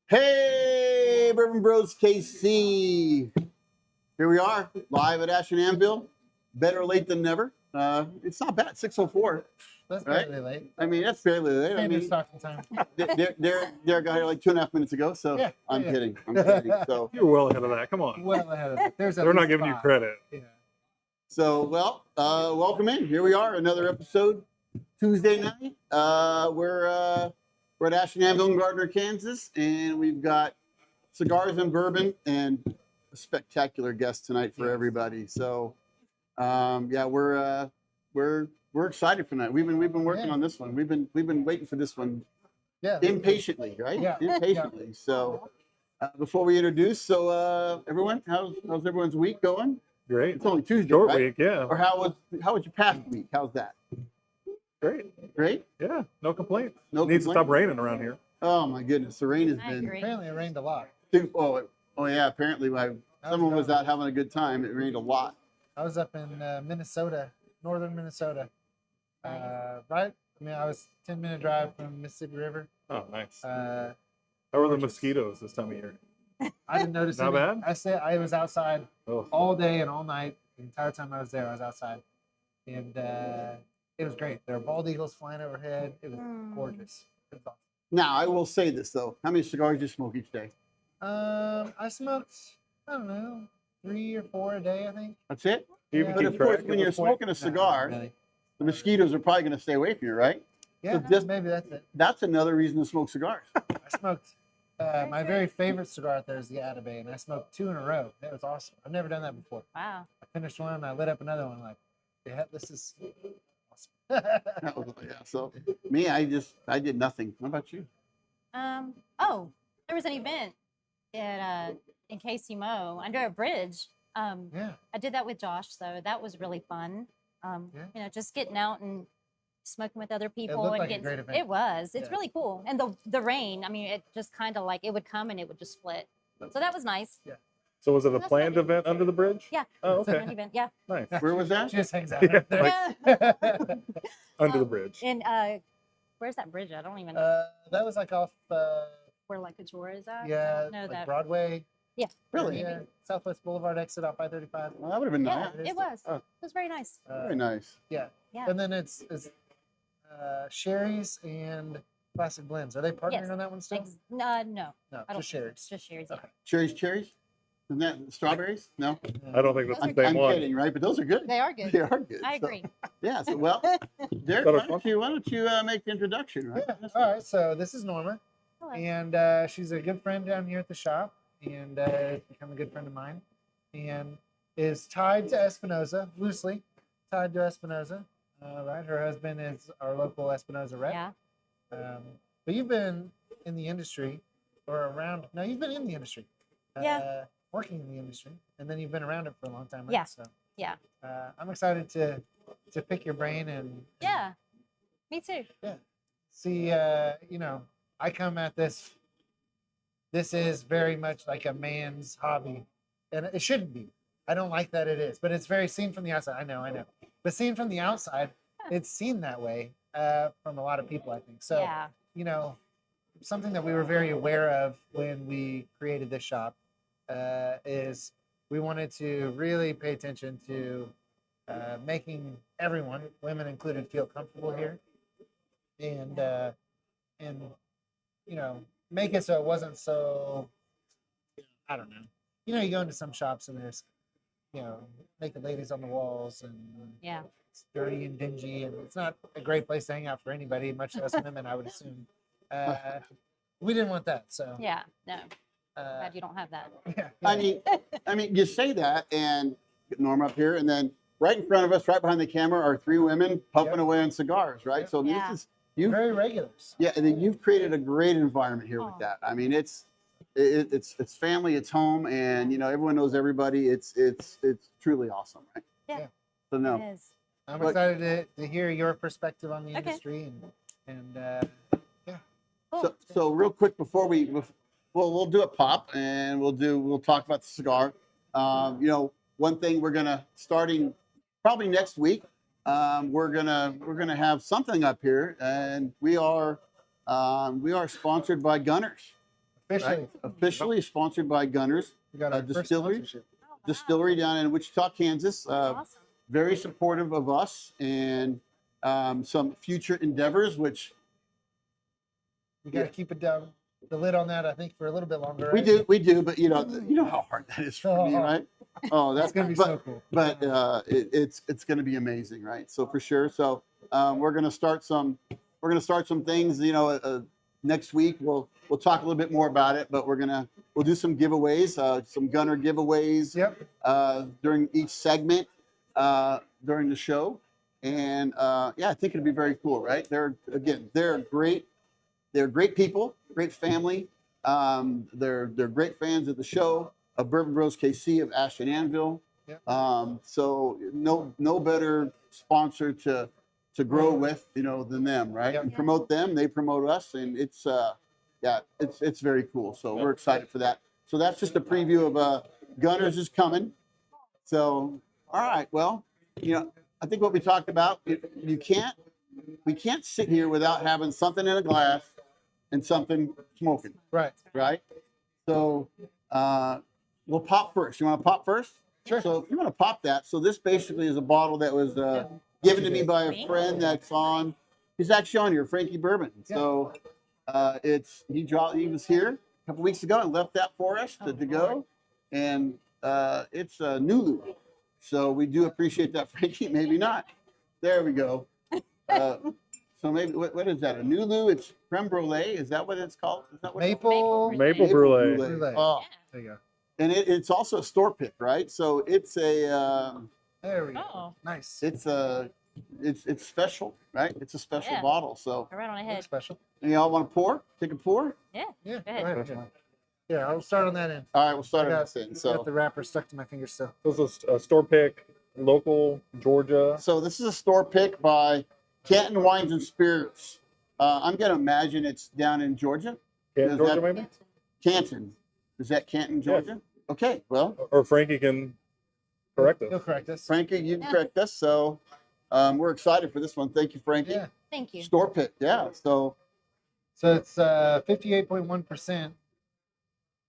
Hey, Bourbon Bros KC. Here we are, live at Ash Anvil. Better late than never. It's not bad, 6:04. That's Right? fairly late. I mean, that's fairly late. I Standard mean, stocking time. Derek got here like 2.5 minutes ago, so Yeah, I'm yeah. kidding. I'm kidding. So, You're well ahead of that. Come on. Well ahead of it. There's at They're not least giving you 5. credit. Yeah. Welcome in. Here we are, another episode, Tuesday night. We're at Ash Anvil in Gardner, Kansas, and we've got cigars and bourbon and a spectacular guest tonight for everybody. So, we're excited for tonight. We've been working on this one. We've been waiting for this one Yeah. impatiently, right? Yeah. Impatiently. So, before we introduce, everyone, how's everyone's week going? Great. It's only Tuesday, Short right? week, yeah. Or how was your past week? How's that? Great. Great. Yeah. No complaints. No Needs to complaints? stop raining around here. Oh my goodness, the rain has I been. agree. Apparently it rained a lot. Oh yeah. Apparently, someone was out having a good time. It rained a lot. I was up in Minnesota, northern Minnesota. Right? I mean, I was 10-minute drive from Mississippi River. Oh, nice. Uh, How are the gorgeous. mosquitoes this time of year? I didn't notice Not any. bad? I was outside Oh, all day and all night. The entire time I was there, I was outside. And it was great. There were bald eagles flying overhead. It was gorgeous. It was awesome. Now I will say this though: how many cigars do you smoke each day? I smoked, I don't know, 3 or 4 a day, I think. That's it. do you Yeah. even But keep of course, track? when you're smoking a No, cigar, not really. the mosquitoes are probably going to stay away from you, right? Yeah, just- maybe that's it. That's another reason to smoke cigars. I smoked. My very favorite cigar out there is the Atabey, and I smoked 2 in a row. It was awesome. I've never done that before. Wow. I finished one, I lit up another one. Like, yeah, this is awesome. Yeah. So me, I did nothing. What about you? Oh, there was an event at in KCMO under a bridge. Yeah, I did that with Josh, so that was really fun. Yeah. Just getting out and smoking with other people looked and like a getting. great event. It was. It's Yeah. really cool. And the rain. I mean, it just kind of like it would come and it would just split. So that was nice. So was it a That's planned good. event under the bridge? Yeah. Oh, It's an okay. event. Yeah. Nice. Where was that? she just hangs out Yeah, up there. Yeah. Under the bridge. And where's that bridge? I don't even know That was like off, where like Kajora is at. yeah, No, like that. Broadway. Yeah. Really? Yeah, Southwest Boulevard exit off I-35. Well, that would have been Yeah, nice. it was. Oh. It was very nice. Very nice. Yeah. Yeah. And then it's Sherry's and Classic Blends. Are they partnering Yes. on that one still? No, No, I don't just think so. Sherry's. It's just Sherry's. Okay. Cherries. Isn't that strawberries? No. I don't think that's Those the are same I'm one. kidding, right? But those are good. They are good. They are good. I So, agree. yeah. So well, Derek, That was why don't you make the introduction, right? Yeah. All right. So this is Norma, Hello. and she's a good friend down here at the shop, and has become a good friend of mine, and is tied to Espinosa, loosely tied to Espinosa. Right. Her husband is our local Espinosa rep. Yeah. But you've been in the industry, or around. No, you've been in the industry. Yeah. Working in the industry, and then you've been around it for a long time. Right? Yeah. So, Yeah. I'm excited to pick your brain and Yeah. Me too. see. I come at this. This is very much like a man's hobby, and it shouldn't be. I don't like that it is, but it's very seen from the outside. I know. But seen from the outside, it's seen that way from a lot of people, I think. So, Yeah. Something that we were very aware of when we created this shop is we wanted to really pay attention to making everyone, women included, feel comfortable here, and make it so it wasn't so. I don't know. You go into some shops and there's, naked ladies on the walls and Yeah. it's dirty and dingy, and it's not a great place to hang out for anybody, much less women, I would assume. We didn't want that, so. Yeah. No. Uh, Glad you don't have that. yeah, I mean, you say that, and Norma up here, and then right in front of us, right behind the camera, are 3 women puffing Yep. away on cigars, right? Yep. So Yeah. this is you. very regulars. Yeah, and then you've created a great environment here Aw. with that. I mean, it's family, it's home, and everyone knows everybody. It's truly awesome, right? Yeah. So no, It is. I'm But- excited to hear your perspective on the Okay. industry, and Cool. so real quick before we'll do a pop, and we'll talk about the cigar. One thing we're gonna starting probably next week. We're gonna have something up here, and we are sponsored by Gunners. Officially, right? Officially sponsored by Gunners we got our first distillery. sponsorship. Oh, wow. Distillery down in Wichita, Kansas. That's awesome. Very supportive of us and some future endeavors, which We got to keep it down, the lid on that. I think for a little bit longer. we Right? do. But you know how hard that is for me, right? Oh, That's gonna be so cool. But it's going to be amazing, right? So for sure. So we're going to start some things. Next week we'll talk a little bit more about it, but we'll do some giveaways, some Gunner giveaways. Yep. During each segment during the show, and yeah, I think it'd be very cool, right? They're great. They're great people, great family. They're great fans of the show, of Bourbon Bros KC, of Ash Anvil. Yep. So no better sponsor to grow with, than them, right? Yep. And promote them, they promote us, and it's very cool. So we're excited for that. So that's just a preview of Gunners is coming. So all right, well, I think what we talked about, we can't sit here without having something in a glass and something smoking, Right. right? So we'll pop first. You want to pop first? Sure. So if you want to pop that, so this basically is a bottle that was given to me by a friend he's actually on here, Frankie Bourbon. So he was here a couple weeks ago and left that for us to go, and it's Nulu. So we do appreciate that, Frankie. Maybe not. There we go. So maybe what is that? A Nulu? It's creme brulee. Is that what it's called? Is that what Maple. Maple brulee. Brulee. Oh, There you go. and it's also a store pick, right? So it's a There we go. Oh, Nice. it's special, right? It's a special Yeah. bottle. So right on Looks ahead. special. y'all want to pour? Take a pour? Yeah. Go Go ahead. ahead. Yeah, I'll start on that end. All right, we'll start I on got, this end. got So the wrapper stuck to my finger still. This is a store pick, local Georgia. So this is a store pick by Canton Wines and Spirits. I'm gonna imagine it's down in Georgia. Canton, Is Georgia, that- maybe? Canton. Is that Canton, Georgia? Okay. Well, Or Frankie can correct He'll us. correct us. Frankie, you can correct us. So we're excited for this one. Thank you, Frankie. Yeah. Thank you. Store pick. Yeah. So So it's 58.1%.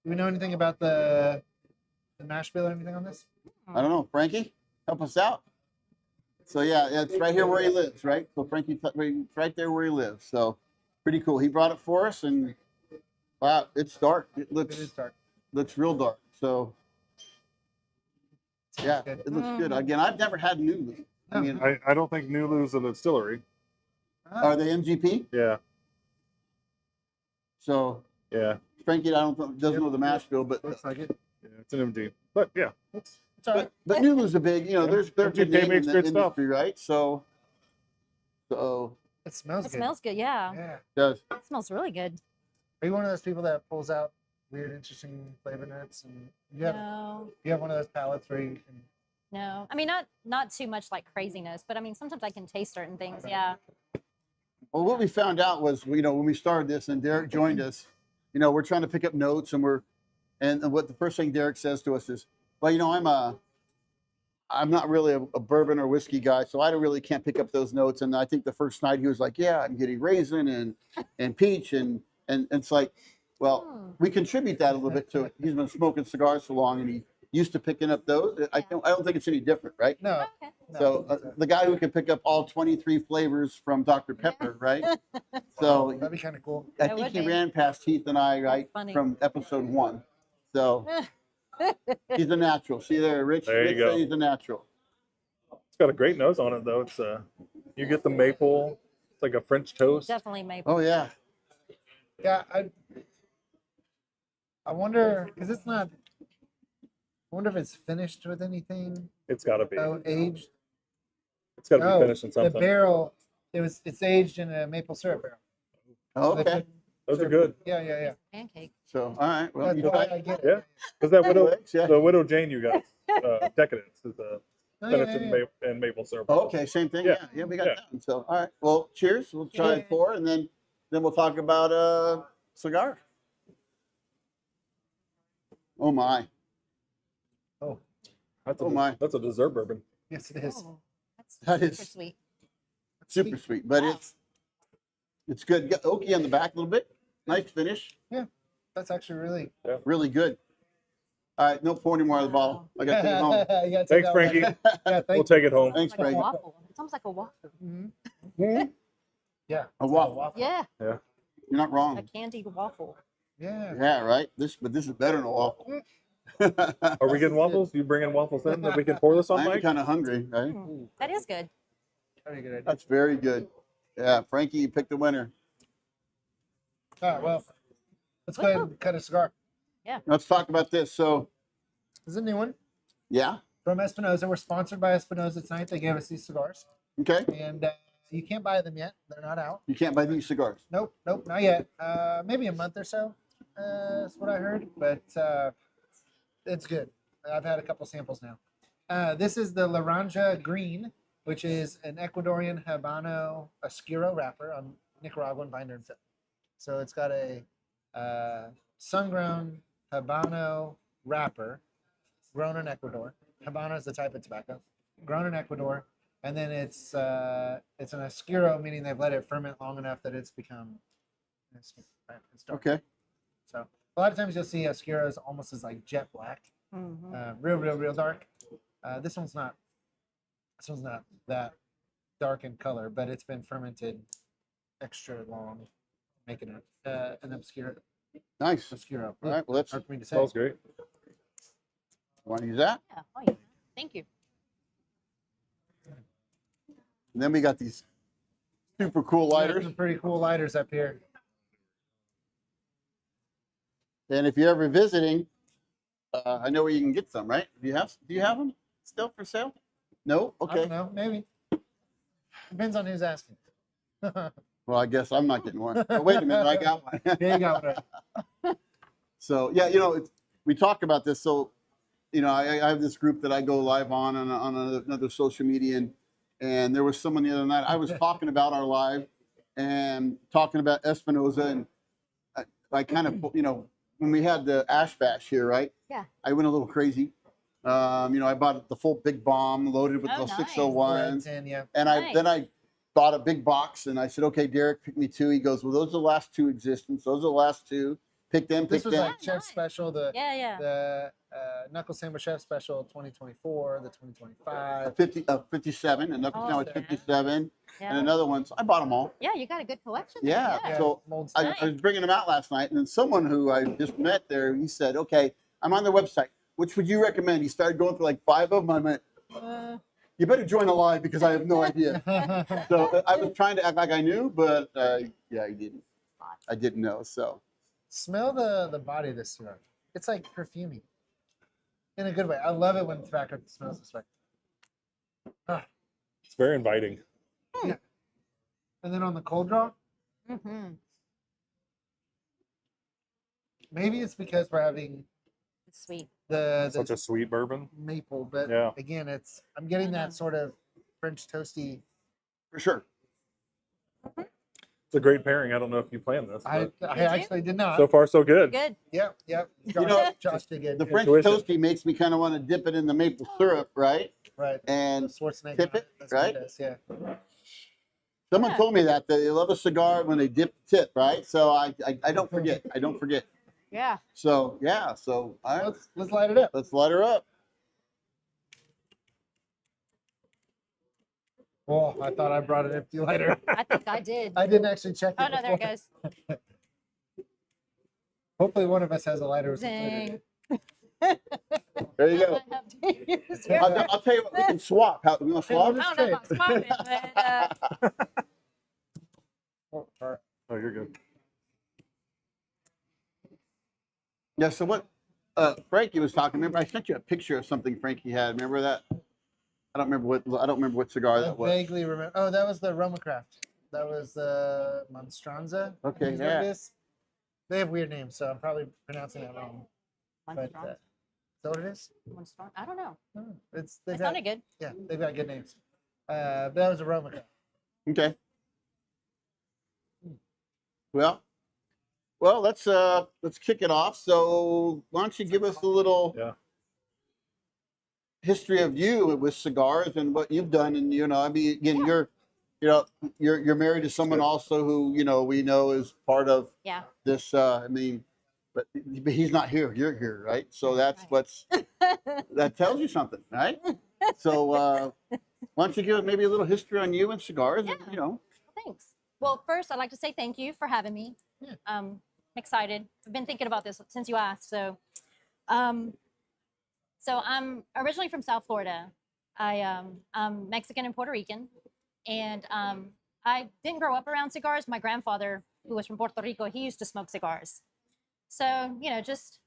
Do we know anything about the mash bill or anything on this? I don't know, Frankie, help us out. So yeah, it's right here where he lives, right? So Frankie, right there where he lives. So pretty cool. He brought it for us, and wow, it's dark. It It is dark. looks real dark. So yeah, good. it looks good. Again, I've never had Nulu. I mean, I don't think Nulu's a distillery. Ah, are they MGP? Yeah, So yeah, Frankie, doesn't know the mash bill, but looks like it. yeah. It's an MD. But yeah, It's all right. but Nulu's a big, there's a MGP big name in makes the good stuff. industry, right? So It smells It good. smells good. Yeah. Yeah. does It smells really good. Are you one of those people that pulls out weird, interesting flavor notes? And No. you have one of those palettes where you can. No. I mean, not too much like craziness, but I mean, sometimes I can taste certain things. Yeah. Well, what we found out was, when we started this and Derek joined us, we're trying to pick up notes, and what the first thing Derek says to us is, well, I'm not really a bourbon or whiskey guy, so I really can't pick up those notes. And I think the first night he was like, yeah, I'm getting raisin and peach, and it's like, well, we contribute that a little bit to it. He's been smoking cigars so long, and he used to picking up those. I don't think it's any different, right? No. Okay. no, So it's, the guy who can pick up all 23 flavors from Dr. Pepper, right? So that'd be kind of cool. I That think would he be. ran past Heath and I, right, funny. from episode 1. So he's a natural. See there, Rich? There you Rich go. said he's a natural. it's got a great nose on it though. It's you get the maple. It's like a French toast. Definitely maple. Oh yeah. Yeah, I wonder because it's not. I wonder if it's finished with anything. It's got to be. Aged. It's got to No, be finished in the something. barrel. It's aged in a maple syrup barrel. Oh, They okay. put- Those are good. Yeah. Pancake. So all right. Well, That's you why tried I get it. Yeah, because that widow, yeah. the widow Jane you got, decadence is Oh, finished yeah. in maple syrup. Oh, okay, same thing. Yeah. Yeah, we got Yeah. that one. So all right. Well, cheers. We'll try Cheers. 4, and then we'll talk about cigar. Oh my. Oh, That's Oh, my. That's a dessert bourbon. yes, it is. Oh, that's That super is- sweet. Super sweet, but Wow. it's good. Got oaky on the back a little bit. Nice finish. Yeah. That's actually really. Really good. All right, no pour anymore out of the bottle. I got to take it home. You gotta take Thanks, that one. Frankie. Yeah, We'll thank take it home. Thanks, Like a Frankie. waffle. It's almost like a waffle. you. Hmm? Yeah. A waffle. Yeah, You're not a wrong. candied waffle. Yeah. Yeah, right. But this is better than a waffle. Are we getting waffles? You bringing waffles in that we can pour this on, I'm Mike? kind of hungry, right? That is good. Very good idea. That's very good. Yeah, Frankie, you picked the winner. All right. Well, let's go ahead and cut a cigar. Let's talk about this. So, This is a new one yeah, from Espinosa. We're sponsored by Espinosa tonight. They gave us these cigars, okay. and you can't buy them yet. They're not out. You can't buy these cigars. Nope, not yet. Maybe a month or so. That's what I heard, but it's good. I've had a couple samples now. This is the Laranja Green, which is an Ecuadorian Habano Oscuro wrapper on Nicaraguan binder and fill. So it's got a sun-grown Habano wrapper, grown in Ecuador. Habano is the type of tobacco, grown in Ecuador, and then it's an Oscuro, meaning they've let it ferment long enough that it's become it's dark. Okay. So a lot of times you'll see Oscuros almost as like jet black, real dark. This one's not that dark in color, but it's been fermented extra long, making it an Oscuro. Nice. Oscuro. All right. Well, let's. Hard for me to say. Smells great. Want to use that? Yeah. Oh, yeah. Thank you. And then we got these super cool lighters. Some pretty cool lighters up here. And if you're ever visiting, I know where you can get some, right? Do you have them still for sale? No? I Okay. don't know. Maybe. Depends on who's asking. Well, I guess I'm not getting one. Oh, wait a minute, I got one. There you go. So yeah, we talk about this. So, I have this group that I go live on another social media, and there was someone the other night. I was talking about our live and talking about Espinosa, and I kind of, when we had the Ash Bash here, right? Yeah. I went a little crazy. I bought the full big bomb loaded with Oh, the nice. 601s. Yeah. And I bought a big box, and I said, okay, Derek, pick me two. He goes, well, those are the last two existence. Those are the last two. Pick them, This pick was them. like Chef Nice. Special, the Yeah. Knuckle Sandwich Chef Special 2024, the 2025. 57, and now it's Awesome. 57, and Yeah. another one. So I bought them all. Yeah. You got a good collection. there. Yeah. Yeah, So mold I style. was bringing them out last night, and then someone who I just met there, he said, okay, I'm on their website. Which would you recommend? He started going through like 5 of them. I went, you better join the live because I have no idea. So I was trying to act like I knew, but yeah, I didn't. I didn't know. So Smell the body of this cigar. It's like perfumey. In a good way. I love it when tobacco smells this way. It's very inviting. And then on the cold draw, Mm-hmm. maybe it's because we're having It's sweet. the Such a sweet bourbon. maple, but Yeah. again, I'm getting that sort of French toasty. for sure. It's a great pairing. I don't know if you planned this. I But you? actually did not. so far, so good. Good. Yep. Josh did good. The French Intuition. toasty makes me kind of want to dip it in the maple syrup, right? Right. And Schwarzenegger. tip it, that's what he right? does, yeah. someone Yeah. told me that they love a cigar when they dip the tip, right? So I don't forget. I don't forget. Yeah. So yeah. So all right, Let's light it up. let's light her up. Oh, I thought I brought an empty lighter. I think I did. I didn't actually check it. Oh no, there it before. goes. Hopefully, one of us has a lighter. with some Zing. flavor. There you go. I have to use your- I'll tell you what. We can swap. How we want to swap? Hey, I don't know about swapping, but Oh, all right. Oh, you're good. Yeah. So what? Frankie was talking. Remember, I sent you a picture of something Frankie had. Remember that? I don't remember what cigar I that was. vaguely remember. Oh, that was the Roma Craft. That was the Monstranza. Okay, Is what yeah. it is. They have weird names, so I'm probably pronouncing that wrong. One But strong, is that what it is? one strong. I don't know. Oh, it's It they've got, sounded good. yeah, they've got good names. But that was a Roma Craft. Okay. Well, let's kick it off. So why don't you give us a little Yeah. history of you with cigars and what you've done? And I mean, again, you're married to someone also who we know is part of Yeah. this. I mean, but he's not here. You're here, right? So that's Right. what's that tells you something, right? So why don't you give maybe a little history on you and cigars? Yeah. You know, Thanks. Well, first, I'd like to say thank you for having me. Yeah. I'm excited. I've been thinking about this since you asked. Um, so I'm originally from South Florida. I'm Mexican and Puerto Rican, and I didn't grow up around cigars. My grandfather, who was from Puerto Rico, he used to smoke cigars. So just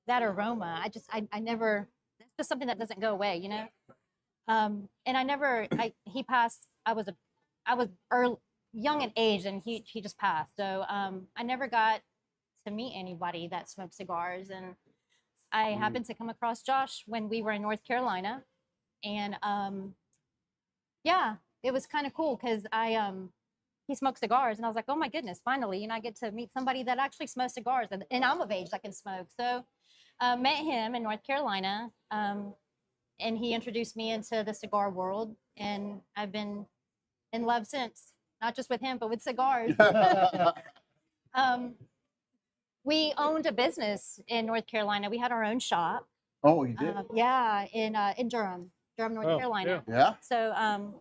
that aroma. I never. It's just something that doesn't go away. And he passed. I was early, young in age, and he just passed. So I never got to meet anybody that smoked cigars, and I happened to come across Josh when we were in North Carolina, and yeah, it was kind of cool because he smoked cigars, and I was like, oh my goodness, finally, I get to meet somebody that actually smokes cigars, and I'm of age that can smoke. So met him in North Carolina, and he introduced me into the cigar world, and I've been in love since, not just with him, but with cigars. We owned a business in North Carolina. We had our own shop. oh, you did. Yeah, in Durham, North Oh, Carolina. Yeah. So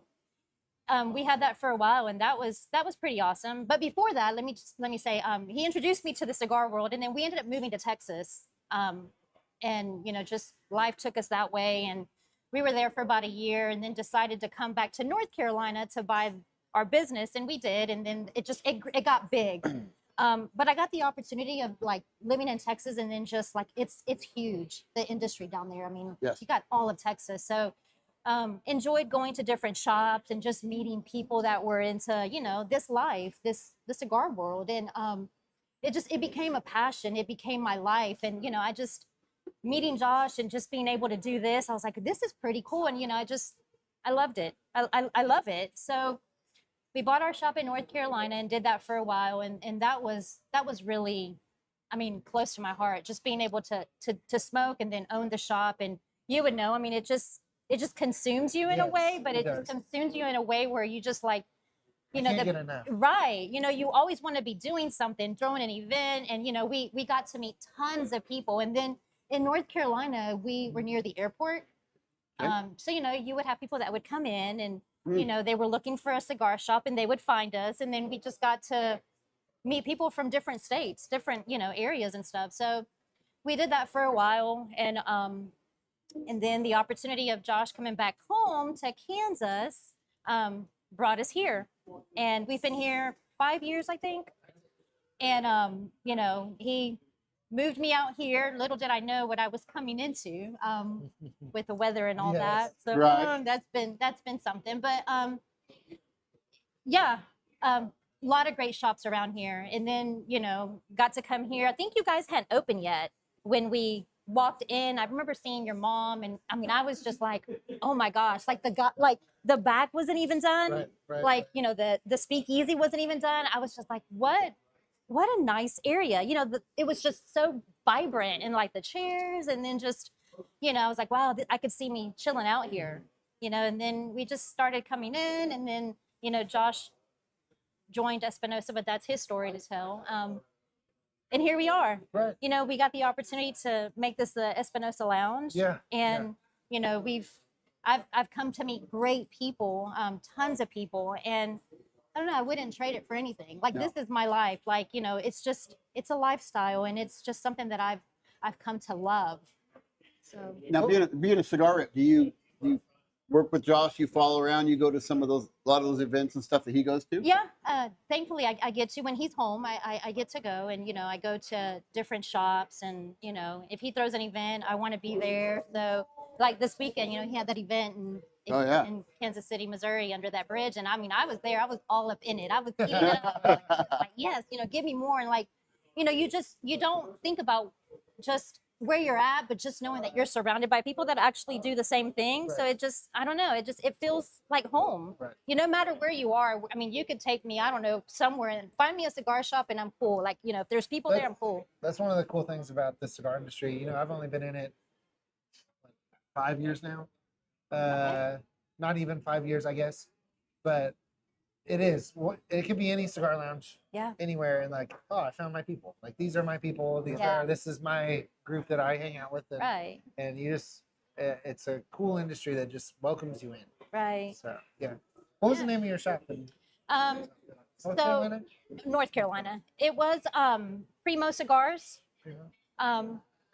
we had that for a while, and that was pretty awesome. But before that, let me say, he introduced me to the cigar world, and then we ended up moving to Texas. And just life took us that way, and we were there for about a year, and then decided to come back to North Carolina to buy our business, and we did, and then it got big. But I got the opportunity of like living in Texas, and then just like it's huge, the industry down there. I mean, Yes. you got all of Texas. So enjoyed going to different shops and just meeting people that were into this life, the cigar world, and it became a passion. It became my life, and I just meeting Josh and just being able to do this, I was like, this is pretty cool, and I loved it. I love it. So we bought our shop in North Carolina and did that for a while, and that was really, I mean, close to my heart. Just being able to smoke and then own the shop, and you would know. I mean, it just consumes you in a Yes, way, but it it just does. consumes you in a way where you just like, I can't get enough. right. You always want to be doing something, throwing an event, and we got to meet tons of people, and then in North Carolina we were near the airport. Okay. So you would have people that would come in, and they were looking for a cigar shop, and they would find us, and then we just got to meet people from different states, different areas and stuff. So we did that for a while, and then the opportunity of Josh coming back home to Kansas brought us here, and we've been here 5 years, I think. And he moved me out here. Little did I know what I was coming into with the weather and all Yes. that. So Right. that's been something. But yeah, a lot of great shops around here. And then got to come here. I think you guys hadn't opened yet when we walked in. I remember seeing your mom, and I mean, I was just like, oh my gosh, like the back wasn't even done. Right. Like the speakeasy wasn't even done. I was just like, what a nice area. It was just so vibrant, and like the chairs, and then just I was like, wow, I could see me chilling out here. And then we just started coming in, and then Josh joined Espinosa, but that's his story to tell. And here we are. Right. We got the opportunity to make this the Espinosa Lounge. Yeah. And I've come to meet great people, tons of people, and I don't know, I wouldn't trade it for anything. Like, No. this is my life. Like, it's a lifestyle, and it's just something that I've come to love. So Now, being a cigar rep, do you work with Josh? You follow around? You go to a lot of those events and stuff that he goes to? yeah, thankfully I get to, when he's home, I get to go, and I go to different shops, and if he throws an event, I want to be there. So like this weekend, he had that event in Kansas City, Missouri, under that bridge, and I mean, I was there. I was all up in it. I was eating it up. Like, yes, give me more. And like, you don't think about just where you're at, but just knowing that you're surrounded by people that actually do the same thing. So it just, I don't know, it feels like home. Right. No matter where you are. I mean, you could take me, I don't know, somewhere and find me a cigar shop, and I'm cool. Like, if there's people there, I'm cool. That's one of the cool things about the cigar industry. I've only been in it 5 years now. Not even 5 years, I guess. But it is. It could be any cigar lounge, Yeah. anywhere, and like, oh, I found my people. Like these are my people. Yeah. This is my group that I hang out with, Right. and you just, it's a cool industry that just welcomes you in. Right. So yeah. What was the Yeah. name of your shop? Um, North so Carolina? North Carolina. It was Primo Cigars. It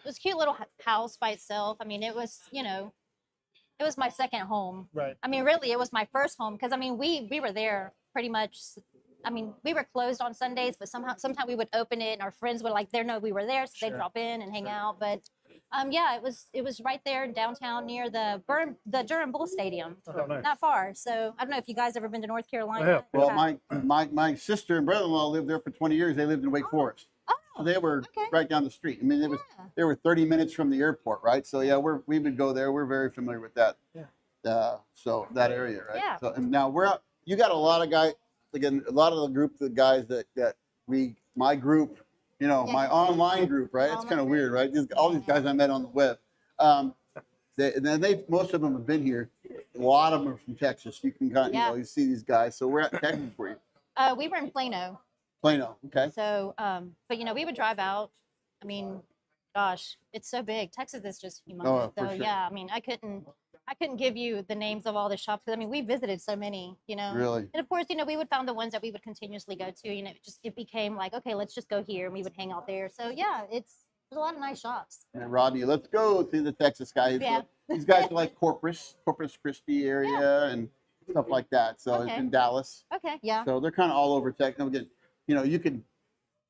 was a cute little house by itself. I mean, it was, it was my second home. Right. I mean, really, it was my first home because I mean, we were there pretty much. I mean, we were closed on Sundays, but sometimes we would open it, and our friends would they know we were there, so they'd Sure. drop in and hang out. But yeah, it was right there in downtown near the Durham Bull Stadium, Oh, nice. not far. So I don't know if you guys ever been to North Carolina. I have. Well, Yeah. my sister and brother-in-law lived there for 20 years. They lived in Wake Forest. So Oh, they were okay. right down the street. I mean, Yeah. they were 30 minutes from the airport, right? So yeah, we would go there. We're very familiar with that. Yeah. So that area, right? Yeah. So and now you got a lot of guys, again, a lot of the group, the guys my group, Yeah. my online group, right? It's kind of weird, right? All these guys I met on the web. Most of them have been here. A lot of them are from Texas. You can Yeah. you see these guys. So we're at Texas for you. We were in Plano. Plano, okay. So, but we would drive out. I mean, gosh, it's so big. Texas is just humongous. Oh, for So sure. yeah, I mean, I couldn't give you the names of all the shops because I mean, we visited so many, Really? And of course, we would find the ones that we would continuously go to. It became like, okay, let's just go here, and we would hang out there. So yeah, there's a lot of nice shops. And Rodney, let's go to the Texas guys. Yeah. These guys are like Corpus Christi area and stuff like that. So Okay. in Dallas. Okay, yeah, So they're kind of all over Texas. Again,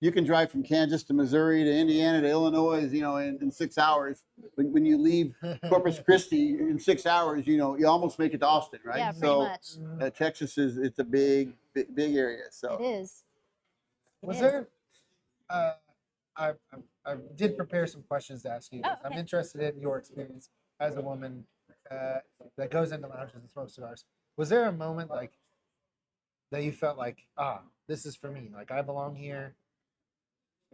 you can drive from Kansas to Missouri to Indiana to Illinois, in 6 hours. When you leave Corpus Christi in 6 hours, you almost make it to Austin, right? yeah, pretty So much. Texas it's a big area. So It is. It Was is. there? I did prepare some questions to ask you. Oh, I'm okay. interested in your experience as a woman that goes into lounges and smokes cigars. Was there a moment that you felt like, this is for me? Like I belong here.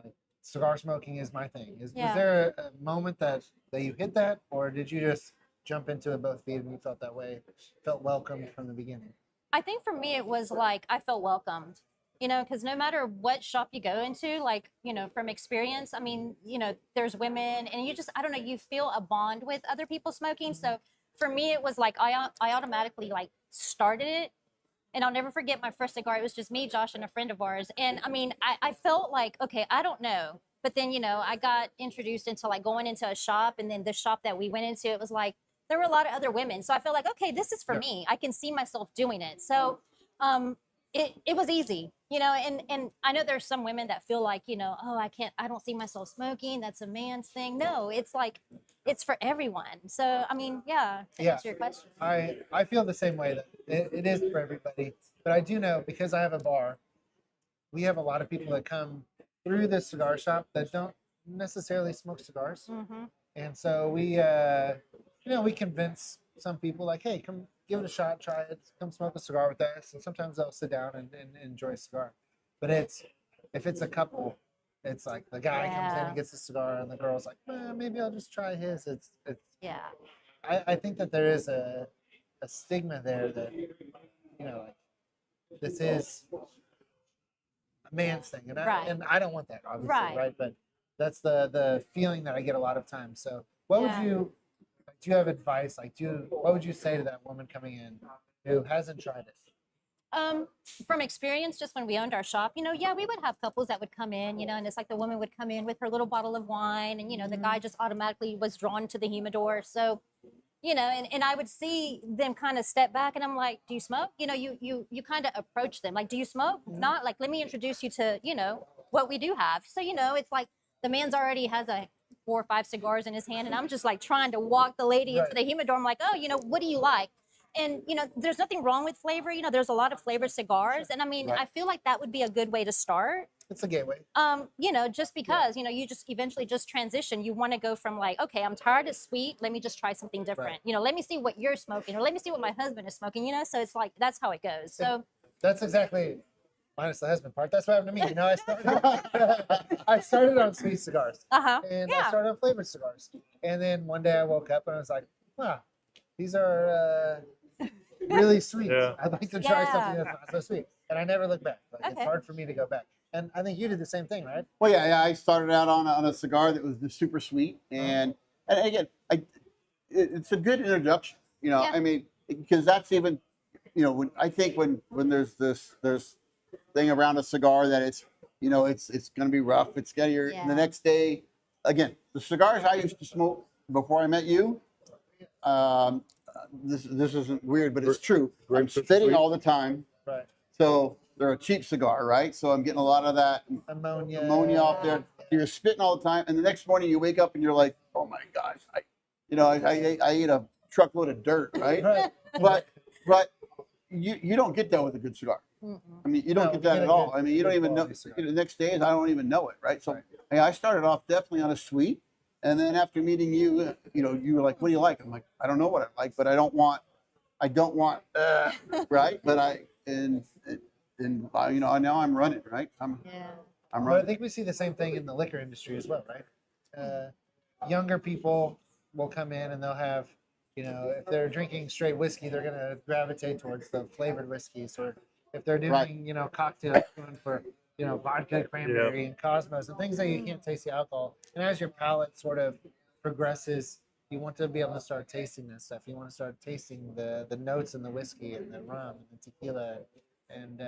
Like cigar smoking is my thing. Was Yeah. there a moment that you hit that, or did you just jump into it both feet and you felt that way, felt welcomed from the beginning? I think for me, it was like I felt welcomed, because no matter what shop you go into, from experience, I mean, there's women and I don't know, you feel a bond with other people smoking. So for me, it was like I automatically started it. And I'll never forget my first cigar. It was just me, Josh, and a friend of ours. And I mean, I felt like, okay, I don't know. But then, I got introduced into going into a shop. And then the shop that we went into, it was like, there were a lot of other women. So I felt like, okay, this is for me. I can see myself doing it. So it was easy, and I know there's some women that feel like, oh, I don't see myself smoking. That's a man's thing. No, it's like, it's for everyone. So, I mean, yeah, to answer your question. I feel the same way, that it is for everybody. But I do know, because I have a bar, we have a lot of people that come through this cigar shop that don't necessarily smoke cigars. Mm-hmm. And so we we convince some people like, hey, come give it a shot, try it, come smoke a cigar with us. And sometimes they'll sit down and enjoy a cigar. But if it's a couple, it's like the guy comes in Yeah. and gets a cigar and the girl's like, maybe I'll just try his. Yeah. I think that there is a stigma there that, this is a man's thing. And Right. I don't want that, obviously, Right. right? But that's the feeling that I get a lot of times. So what Yeah. would you, do you have advice? What would you say to that woman coming in who hasn't tried it? From experience, just when we owned our shop, yeah, we would have couples that would come in, and it's like the woman would come in with her little bottle of wine, and the guy just automatically was drawn to the humidor. So, and I would see them kind of step back, and I'm like, do you smoke? You kind of approach them like, do you smoke? Not like, let me introduce you to, what we do have. So, it's like the man's already has 4 or 5 cigars in his hand, and I'm just like trying to walk the lady into the humidor. I'm like, oh, what do you like? And, there's nothing wrong with flavor. There's a lot of flavored cigars. And I mean, Right. I feel like that would be a good way to start. It's a gateway. Just because, you just eventually just transition. You want to go from like, okay, I'm tired of sweet. Let me just try something different. Let me see what you're smoking, or let me see what my husband is smoking, so it's like, that's how it goes. So That's exactly, minus the husband part. That's what happened to me. I started on sweet cigars. And I Yeah. started on flavored cigars. And then one day I woke up and I was like, wow, these are really sweet. Yeah. I'd like to try Yeah. something that's not so sweet. and I never look back. Like it's Okay. hard for me to go back. And I think you did the same thing, right? Well, yeah, I started out on a cigar that was just super sweet, and again, it's a good introduction. Yeah. I mean, because that's even, when I think when there's there's thing around a cigar that it's going to be rough. It's going to Yeah. the next day. Again, the cigars I used to smoke before I met you. This isn't weird, but it's true. I'm Grapes are spitting sweet. all the time, Right. so they're a cheap cigar, right? So I'm getting a lot of that ammonia off there. So you're spitting all the time, and the next morning you wake up and you're like, oh my gosh, I ate a truckload of dirt, right? Right. But you don't get that with a good cigar. Mm-mm. I mean, you don't No, get you that get at a all. good- I mean, you don't good even know. quality cigar. The next days, I don't even know it, right? So Right. I started off definitely on a sweet, and then after meeting you, you were like, "What do you like?" I'm like, "I don't know what I like, but I don't want, right?" But now I'm running, right? I'm Yeah. I'm But I running. think we see the same thing in the liquor industry as well, right? Younger people will come in and they'll have, if they're drinking straight whiskey, they're going to gravitate towards the flavored whiskeys. Or if they're doing, Right. cocktails going for, vodka, cranberry, and Cosmos, and things that you can't taste the alcohol. And as your palate sort of progresses, you want to be able to start tasting this stuff. You want to start tasting the notes in the whiskey and the rum and the tequila. And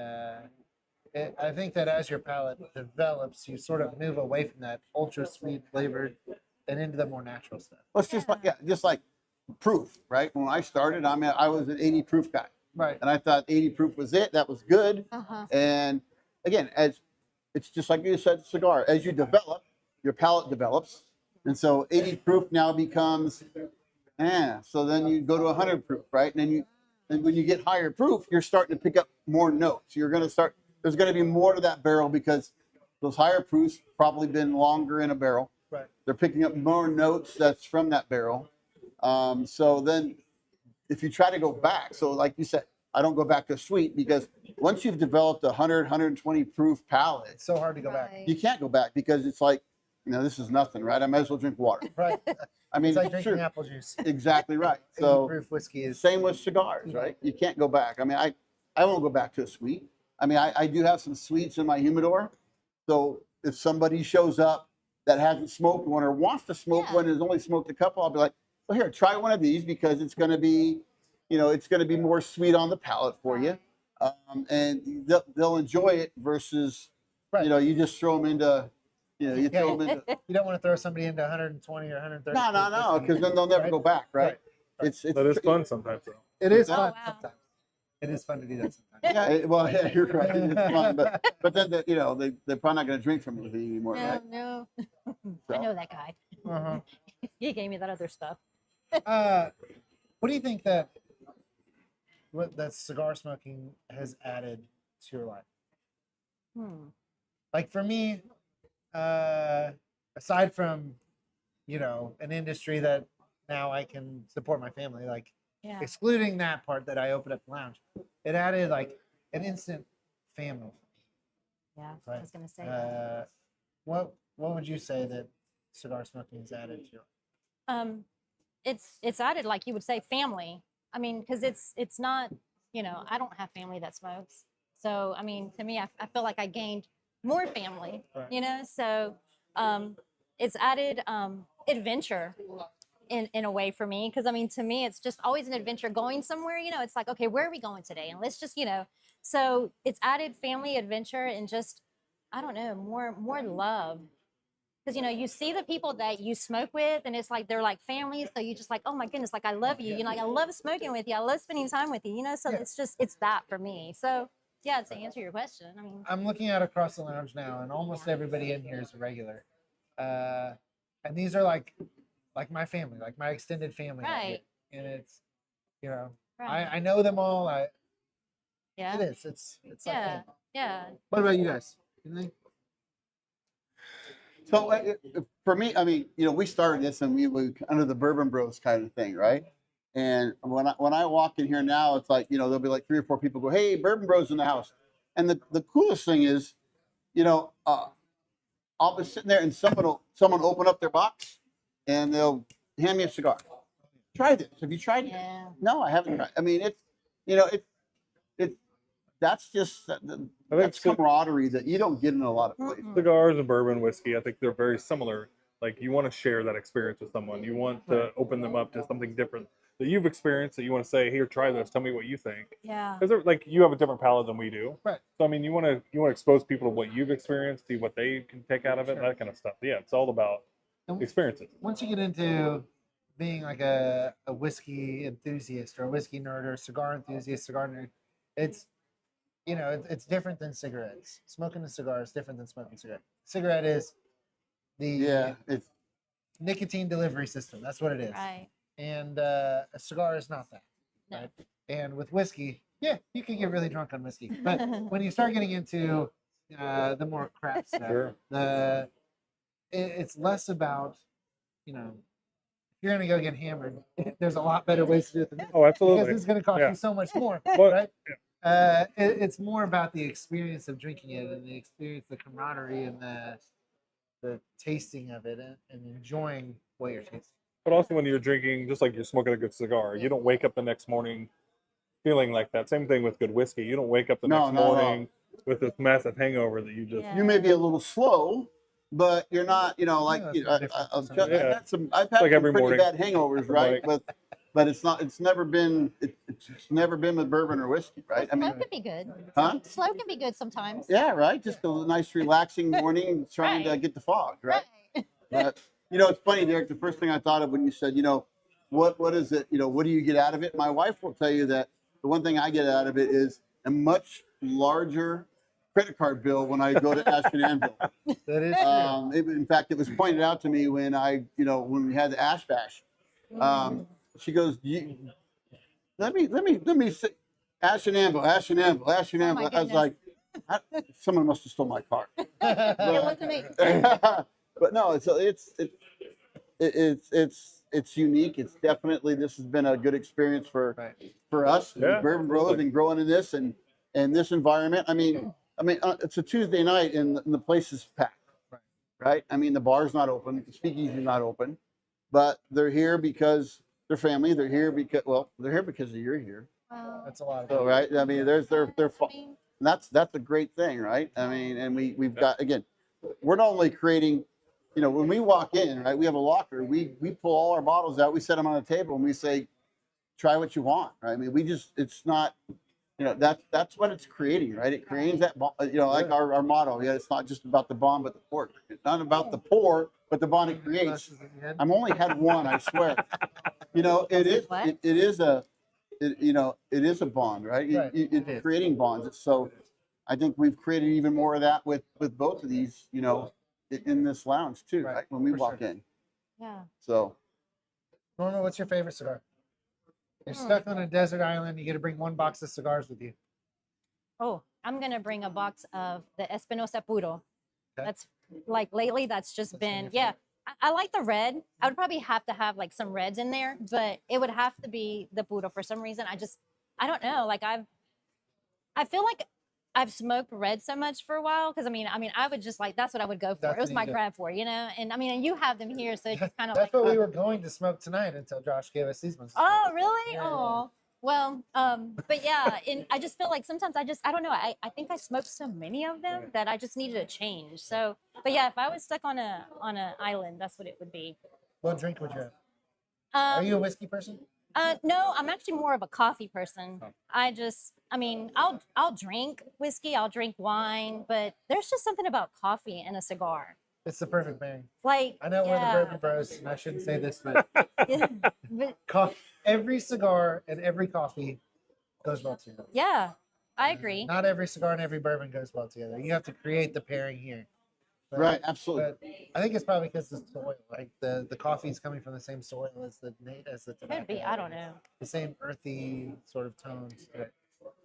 I think that as your palate develops, you sort of move away from that ultra sweet flavored and into the more natural stuff. Well, it's just like proof, right? When I started, I was an 80 proof guy, Right. and I thought 80 proof was it. That was good. Uh-huh. And again, it's just like you said, cigar. As you develop, your palate develops, and so 80 proof now becomes, so then you go to 100 proof, right? And when you get higher proof, you're starting to pick up more notes. You're going to start. There's going to be more to that barrel because those higher proofs probably been longer in a barrel. Right. They're picking up more notes that's from that barrel. So then, if you try to go back, so like you said, I don't go back to sweet because once you've developed a 100, 120 proof palate, It's so hard to go back. Right. you can't go back because it's like, this is nothing, right? I might as well drink water. Right. I mean, It's like it's drinking true. apple juice. Exactly right. 80 So proof whiskey is same with cigars, right? You can't go back. I mean, I won't go back to a sweet. I mean, I do have some sweets in my humidor. So if somebody shows up that hasn't smoked one or wants to smoke Yeah. one and has only smoked a couple, I'll be like, well, here, try one of these because it's going to be, it's going to be more sweet on the palate for you. And they'll enjoy it versus, Right. you just throw them into, you throw them into, You don't want to throw somebody into 120 or 130. no, because then they'll never Right. go back, right? Right. It's That is fun sometimes, though. It is Oh, fun wow. sometimes. It is fun to do that sometimes. Yeah, you're right. It's fun, but then they're probably not going to drink from you anymore, right? No. I So- know that guy. Uh-huh. He gave me that other stuff. What do you think that cigar smoking has added to your life? Hmm. Like for me, aside from an industry that now I can support my family, like Yeah. excluding that part that I opened up the lounge, it added like an instant family. Yeah. I Right. was gonna say that. What would you say that cigar smoking has added to your? It's added, like you would say, family. I mean, because it's not, I don't have family that smokes. So I mean, to me, I feel like I gained more family. Right. So it's added adventure in a way for me. Because I mean, to me, it's just always an adventure going somewhere. It's like, okay, where are we going today? And let's just, So it's added family, adventure, and just, I don't know, more love. Because you see the people that you smoke with, and it's like they're like family. So you just like, oh my goodness, like I love you. Like I love smoking with you. I love spending time with you. So Yeah. it's that for me. So yeah, to answer your question, I mean, I'm looking out across the lounge now, and almost everybody in here is a regular. And these are like my family, like my extended family. Right. And it's, right. I know them all. Yeah. It is. It's like Yeah. family. Yeah. What about you guys? Anything? So for me, I mean, we started this and we were under the Bourbon Bros kind of thing, right? And when I walk in here now, it's like, there'll be like 3 or 4 people go, hey, Bourbon Bros in the house. And the coolest thing is, I'll be sitting there and someone open up their box and they'll hand me a cigar. Try this. Have you tried it? Yeah. No, I haven't tried. I mean, it's that's just that's camaraderie that you don't get in a lot of places. Cigars and bourbon whiskey, I think they're very similar. Like you want to share that experience with someone. You want to open them up to something different that you've experienced that you want to say, here, try this. Tell me what you think. Yeah. Because like you have a different palate than we do. Right. So I mean, you want to expose people to what you've experienced, see what they can take out of it, that kind of stuff. Yeah, it's all about experiences. Once you get into being like a whiskey enthusiast or a whiskey nerd or a cigar enthusiast, cigar nerd, it's it's different than cigarettes. Smoking a cigar is different than smoking a cigarette. Cigarette is the It's nicotine delivery system. That's what it is. Right. And a cigar is not that. No. Right? And with whiskey, yeah, you can get really drunk on whiskey. But when you start getting into the more craft stuff, Sure. it's less about, if you're going to go get hammered, there's a lot better ways to do it than this. Oh, absolutely. Because it's going to cost Yeah. you so much more, Well, right? It's more about the experience of drinking it and the experience, the camaraderie, and the tasting of it and enjoying what you're tasting. But also when you're drinking, just like you're smoking a good cigar, you don't wake up the next morning feeling like that. Same thing with good whiskey. You don't wake up the next morning with this massive hangover that you just. Yeah. you may be a little slow, but you're not. Like Yeah, that's I've different. had some pretty every morning. bad hangovers, right? Right. But it's not. It's never been. It's never been with bourbon or whiskey, right? I Slow mean, can be good. huh? Slow can be good sometimes. Yeah, right. Just a nice, relaxing morning, trying to Right. get the fog, right? Right. But it's funny, Derek. The first thing I thought of when you said, what is it? What do you get out of it? My wife will tell you that the one thing I get out of it is a much larger credit card bill when I go to Ash Anvil. That is true. In fact, it was pointed out to me when when we had the Ash Bash. She goes, let me say, Ash Anvil, Ash Anvil, Ash Anvil. I was like, someone must have stole my card. It wasn't me. But no, it's unique. It's definitely, this has been a good experience for us, Yeah, Bourbon Bros, and growing in this and this environment. I mean, it's a Tuesday night and the place is packed, right? I mean, the bar's not open, the speakeasy's not open, but they're here because they're family. They're here because you're here. That's a lot of So right, I mean, they're and that's a great thing, right? I mean, and we've got, again, we're not only creating, when we walk in, right, we have a locker, we pull all our bottles out, we set them on a table, and we say, try what you want, right? I mean, it's not, that's what it's creating, right? It creates that, like our motto, it's not just about the bond, but the pour. It's not about the pour, but the bond it creates. I've only had one, I swear. It is a bond, right? Right, It's creating bonds. So I think we've created even more of that with both of these, in this lounge too, right? When we walk in. Yeah. So Norma, what's your favorite cigar? You're stuck on a desert island. You get to bring one box of cigars with you. Oh, I'm gonna bring a box of the Espinosa Puro. Okay. That's like lately. That's just been I like the red. I would probably have to have like some reds in there, but it would have to be the Puro for some reason. I don't know. Like I feel like I've smoked red so much for a while because I mean I would just that's what I would go for. That's It was what my you do. grab for, and and you have them here, so it's just kind of That's like. what we were going to smoke tonight until Josh gave us these ones. to Oh, smoke. really? Yeah, Oh, well, but yeah, and I just feel like sometimes I don't know. I think I smoked so many of them that I just needed a change. So, but yeah, if I was stuck on a island, that's what it would be. What drink would you have? Are Um, you a whiskey person? no, I'm actually more of a coffee person. Oh. I'll drink whiskey, I'll drink wine, but there's just something about coffee and a cigar. It's the perfect pairing. Like, I know we're the yeah, Bourbon Bros, and I shouldn't say this, but but every cigar and every coffee goes well together. yeah, I agree. Not every cigar and every bourbon goes well together. You have to create the pairing here. But- right, absolutely. But I think it's probably because the soil, like the coffee is coming from the same soil as the tobacco. Could be. I don't know. The same earthy sort of tones to it.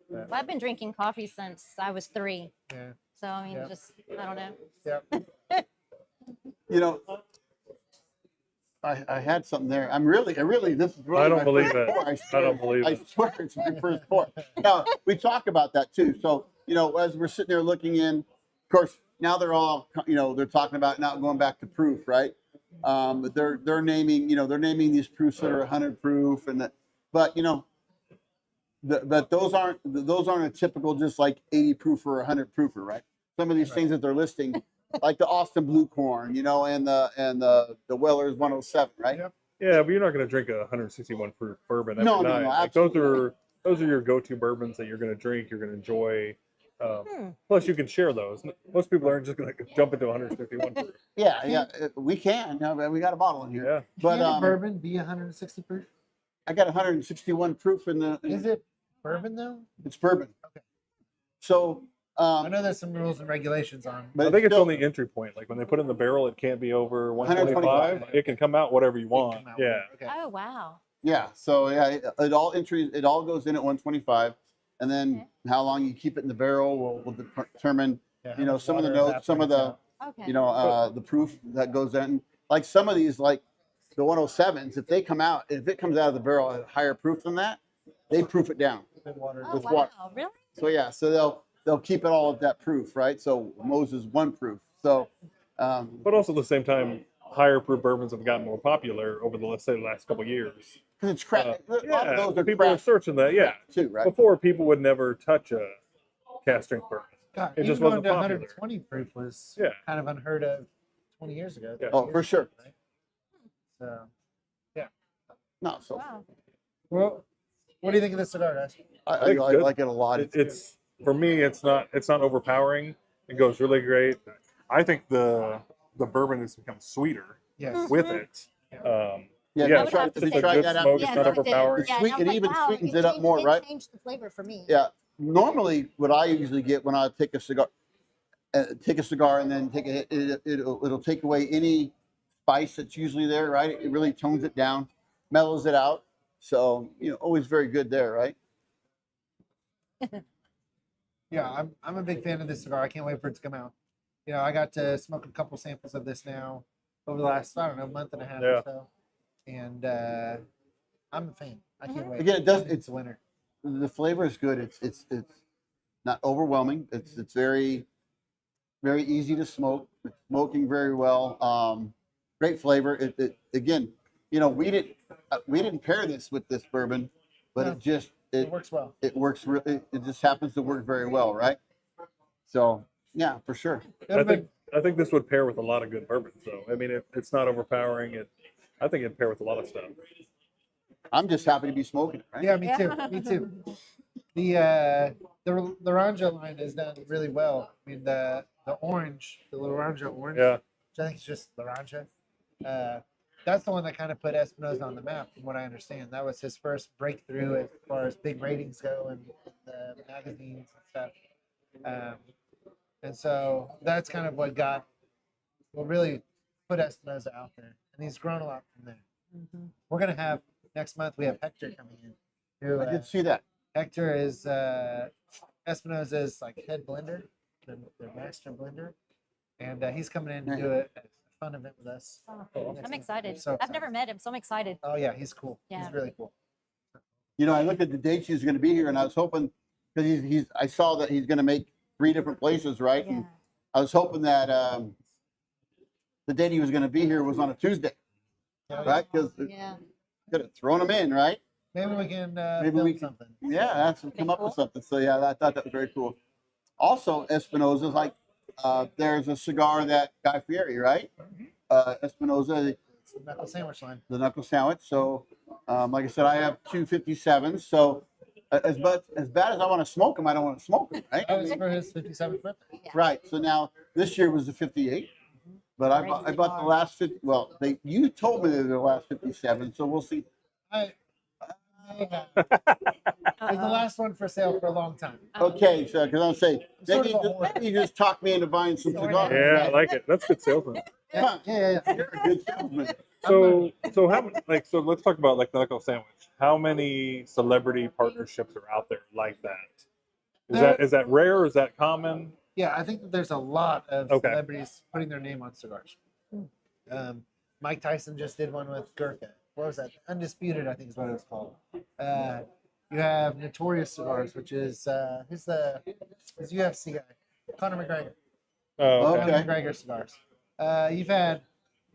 But, Well, I've been drinking coffee since I was 3. yeah. So I mean, Yep. just I don't know. Yep. I had something there. I really, this is really I don't my believe first it. pour. I swear. don't believe I it. swear it's my first pour. Now, we talk about that too. So, as we're sitting there looking in, of course, now they're all, they're talking about now going back to proof, right? But they're naming these proofs that are 100 proof, and that, but but those aren't a typical just like 80 proof or 100 proofer, right? Some of these things that they're listing, like the Austin Blue Corn, you know, and the Weller's 107, right? Yep. Yeah, but you're not going to drink a 161 proof bourbon every No, night. no, Like absolutely. those are your go-to bourbons that you're going to drink. You're going to enjoy. Hmm. Plus, you can share those. Most people aren't just going to jump into 161 proof. Yeah, we can. No, we got a bottle in here. Yeah, But Can a bourbon be 160 proof? I got 161 proof in the. Is it bourbon though? It's bourbon. Okay. So I know there's some rules and regulations on. but I think it's still- only entry point. Like when they put in the barrel, it can't be over 125. 125. It can come out whatever you It can want. come out Yeah. whatever. Okay. Oh wow. Yeah, so yeah, it all goes in at 125, and then Okay. how long you keep it in the barrel will determine, Yeah, you know, how much some of the water notes, some of the, evaporates Okay. you know, the proof that goes in. Like some of these, like the 107s, if it comes out of the barrel at higher proof than that, they proof it down. out. Water. Oh with wow. water. Really? So yeah, so they'll keep it all at that proof, right? So Moses 1 proof. So But also at the same time, higher proof bourbons have gotten more popular over the, let's say, the last couple of years. because it's craft, a lot Yeah, of those are people are craft searching that. Yeah. too, right? Before, people would never touch a cast strength bourbon. God, It even just going wasn't to popular. 120 proof was Yeah. kind of unheard of 20 years ago. Yeah. 30 Oh, years for sure. ago, right? So, No, so Wow. well, what do you think of this cigar, guys? I think it's good. like it a lot. It's for me. It's not overpowering. It goes really great. I think the bourbon has become sweeter Yes. with it. Yeah, yeah, I would have to it's say a try good that out. smoke. Yeah, It's not no, it did. overpowering. Yeah. Sweet- and I was it even wow, sweetens it up more, did right? Change the flavor for me. Yeah. Normally, what I usually get when I take a cigar and then take a hit, it'll take away any spice that's usually there, right? It really tones it down, mellows it out. So, you know, always very good there, right? Yeah, I'm a big fan of this cigar. I can't wait for it to come out. You know, I got to smoke a couple samples of this now over the last, I don't know, month and a half Yeah. or so. And I'm a fan. I can't wait. Again, it does- It's a winner. The flavor is good. It's not overwhelming. It's very, very easy to smoke. It's smoking very well. Great flavor. It again, you know, we didn't pair this with this bourbon, but No. It works well. it works really. It just happens to work very well, right? So yeah, for sure. I think this would pair with a lot of good bourbons, though. I mean, it's not overpowering. I think it'd pair with a lot of stuff. I'm just happy to be smoking it, right? Yeah, me too. Me too. The Laranja line is done really well. I mean, the Laranja orange, Yeah. which I think is just Laranja. That's the one that kind of put Espinosa on the map, from what I understand. That was his first breakthrough as far as big ratings go in the magazines and stuff. And so that's kind of what really put Espinosa out there. And he's grown a lot from there. Mm-hmm. We're going to have, next month, we have Hector coming in. Who, I did see that. Hector is Espinosa's like head blender, the master blender. And he's coming in to do a fun event with us. Oh, next I'm month. excited. So I've never met him, so I'm excited. Oh yeah, he's cool. Yeah. He's really cool. You know, I looked at the dates he was going to be here, and I was hoping because I saw that he's going to make 3 different places, right? Yeah. And I was hoping that the date he was going to be here was on a Tuesday, Yeah, right? Because Yeah. could have thrown him in, right? Maybe we can Maybe film we can- something. Yeah, that's come up with cool. something. So yeah, I thought that was very cool. Also, Espinosa's like there's a cigar that Guy Fieri, right? Espinosa, It's the knuckle sandwich line. the knuckle sandwich. So, like I said, I have 257s. So, as bad as I want to smoke them, I don't want to smoke them, right? That was for his 57th birthday. Right. So now this year was the 58, but I bought the last 50. Well, you told me they were the last 57, so we'll see. I was the last one for sale for a long time. Okay, so because I'm saying Sort maybe of a whore. you just talked me into buying some Sort cigars. of. Yeah, I like it. That's good salesman. Yeah, Yeah. you're a good salesman. So let's talk about like the knuckle sandwich. How many celebrity partnerships are out there like that? Is that rare? Or is that common? Yeah, I think that there's a lot of Okay. celebrities putting their name on cigars. Mike Tyson just did one with Gurkha. What was that? Undisputed, I think is what it was called. You have Notorious Cigars, which is who's UFC guy? Conor McGregor. Oh, Okay. Conor McGregor cigars. You've had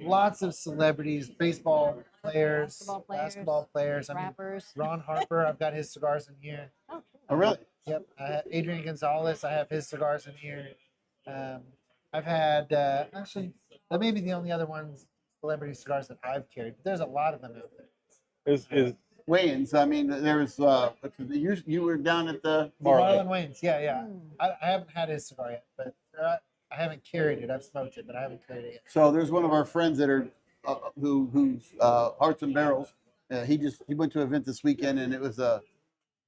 lots of celebrities, baseball players, Basketball players. I mean, Rappers. Ron Harper, I've got his cigars in here. Oh, Oh, really? Yep. Adrian Gonzalez, I have his cigars in here. I've had, actually, that may be the only other ones, celebrity cigars that I've carried. But there's a lot of them out there. Is Wayans. I mean, there was you were down at the Marlon Wayne's, yeah. Hmm. I haven't had his cigar yet, but I haven't carried it. I've smoked it, but I haven't carried it yet. So there's one of our friends that are who's Hearts and Barrels. He went to an event this weekend, and it was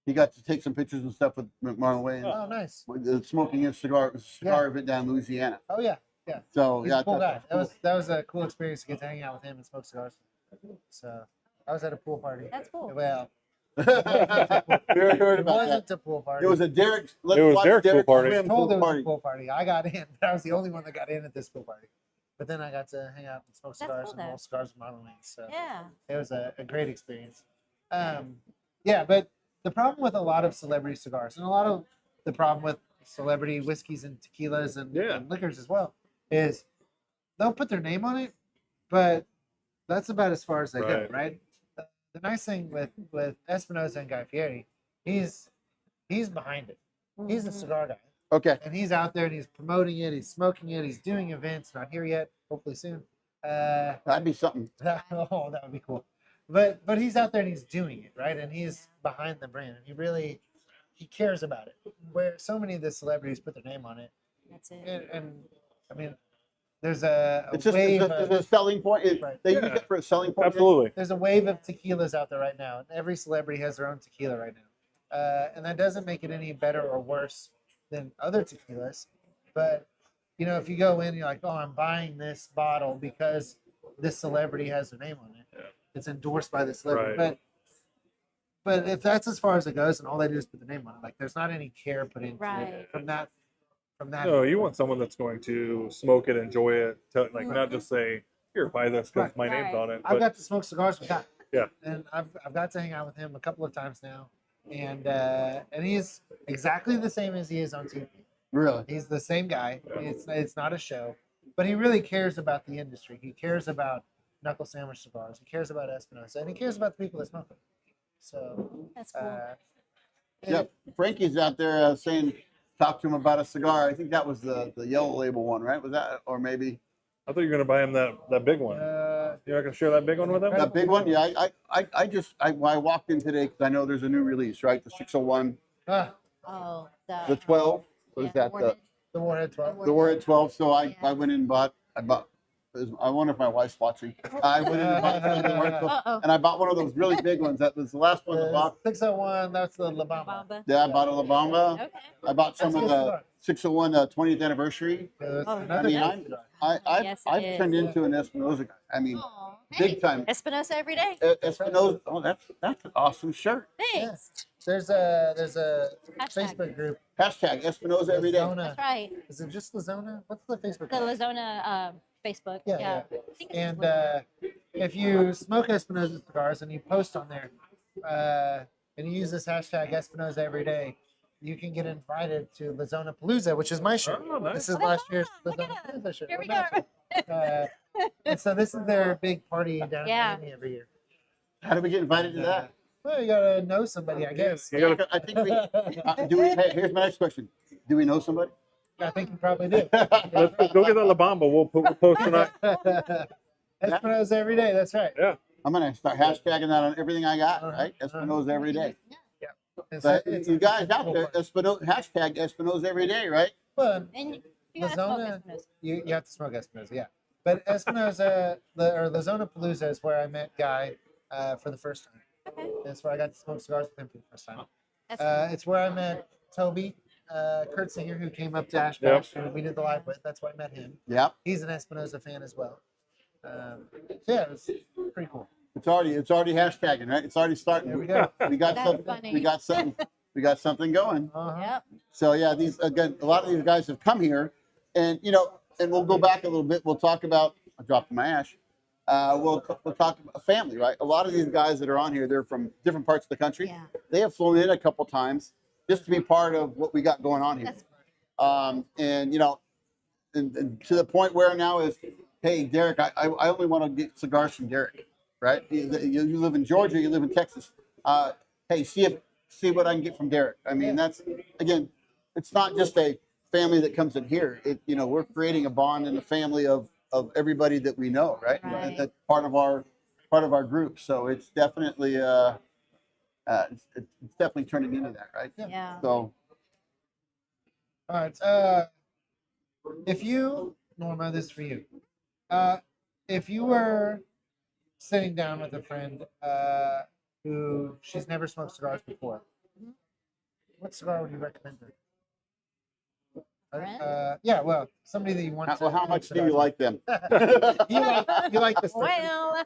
he got to take some pictures and stuff with Marlon Wayans. Oh, nice. Smoking a cigar event down in Louisiana. Oh, yeah. So He's yeah, a cool guy. cool. That was a cool experience to get to hang out with him and smoke cigars. So I was at a pool party. That's cool. Well, We heard it about wasn't that. a pool party. It was a Derek. It was Derek's pool party. Swim told it was party. a pool party. I got in, but I was the only one that got in at this pool party. But then I got to hang out and smoke That's cigars cool, and though. roll cigars with Marlon Wayne. So Yeah. it was a great experience. Yeah, but the problem with a lot of celebrity cigars and a lot of the problem with celebrity whiskeys and tequilas and, Yeah. and liquors as well is they'll put their name on it, but that's about as far as they go, Right. right? The nice thing with Espinosa and Guy Fieri, he's behind it. He's a Mhm. cigar guy, Okay. and he's out there and he's promoting it. He's smoking it. He's doing events. Not here yet. Hopefully soon. That'd be something. Oh, that would be cool. But he's out there and he's doing it, right? And he's behind the brand, and he cares about it. Where so many of the celebrities put their name on it, That's it. and I mean, there's a It's just wave. it's a selling point. Right. They use Yeah. it for a selling point. absolutely. There's a wave of tequilas out there right now, and every celebrity has their own tequila right now. And that doesn't make it any better or worse than other tequilas. But if you go in, you're like, oh, I'm buying this bottle because this celebrity has their name on it. Yeah. It's endorsed by the celebrity. Right. But if that's as far as it goes, and all they do is put the name on it, like there's not any care put into Right. it from that. No, you want someone that's going to smoke it, enjoy it, like not just say, "Here, buy this because Right. my name's Right. on it." I've But got to smoke cigars with Guy. Yeah. And I've got to hang out with him a couple of times now, and he's exactly the same as he is on TV. Really. He's the same guy. It's not a show, but he really cares about the industry. He cares about knuckle sandwich cigars. He cares about Espinosa, and he cares about the people that smoke them. So, That's cool. Yeah. Frankie's out there saying, talk to him about a cigar. I think that was the yellow label one, right? Was that, or maybe I thought you were going to buy him that big one. You're not going to share that big one with him? that big one? Yeah. I walked in today because I know there's a new release, right? The 601, Oh, the 12. What is yeah, that? Warhead. the Warhead 12. The Warhead 12. So I Yeah. went in and bought. I wonder if my wife's watching. I went in and bought some of the Warhead 12, Uh-oh. and I bought one of those really big ones. That was the last one I bought. 601. That's the La Bamba. Bamba. Yeah, I bought a La Bamba. Okay. I bought some That's of good the cigar. 601 20th anniversary. That's Oh, another I mean, good I'm- cigar. I've Yes, it is. turned into an Espinosa guy. I mean, Aw, big hey, time. Espinosa every day. Espinosa. Oh, that's an awesome shirt. Thanks. There's a Hashtag. Facebook group. Hashtag Espinosa every day. Lazona. That's right. Is it just Lazona? What's the Facebook? The group? Lazona Facebook. Yeah, Yeah. yeah. I think it's And Lazona. if you smoke Espinosa cigars and you post on there, and you use this hashtag Espinosa every day, you can get invited to Lazona Palooza, which is my shirt. Oh, nice. This is Oh, last year's look at Lazona us. Palooza shirt. Here we We're matching. And so this is their big party down Yeah. in Miami every year. How do we get invited to that? Well, you gotta know somebody, I guess. You gotta, I think we do. Hey, here's my next question. Do we know somebody? I think you probably do. let's go get that La Bamba. We'll post tonight. Espinosa every day. That's right. I'm gonna start hashtagging that on everything I got. Right? Espinosa every day. It's- But it's- you guys out cool there, party. Espinosa hashtag Espinosa every day, right? Well, And you gotta smoke Lazona- Espinosa. you have to smoke Espinosa, yeah. But Espinosa, or Lazona Palooza is where I met Guy for the first time. Okay. That's where I got to smoke cigars with him for the first time. That's cool. It's where I met Toby, Kurt Singer, who came up to Ash Bash, who we did the live with. That's where I met him. Yeah. He's an Espinosa fan as well. So yeah, it was pretty cool. It's already hashtagging, right? It's already starting. There we go. We got That's something. funny. We got something. We got something going. Uh-huh. Yep. So yeah, these again, a lot of these guys have come here, and and we'll go back a little bit. We'll talk about. I dropped my ash. We'll talk about family, right? A lot of these guys that are on here, they're from different parts of the country. Yeah. They have flown in a couple times just to be part of what we got going on here. That's And to the point where now is hey, Derek, I only want to get cigars from Derek, right? You live in Georgia, you live in Texas. Hey, see what I can get from Derek. I mean, that's again, it's not just a family that comes in here. We're creating a bond and a family of everybody that we know, right? Right. And that's part of our group. So it's definitely it's definitely turning into that, right? Yeah. So All right. If you, Norma, this is for you. If you were sitting down with a friend who she's never smoked cigars before, what cigar would you recommend her? Friend? Yeah, well, somebody that you want to. how much do you cigars like them? with. You like this person. Well,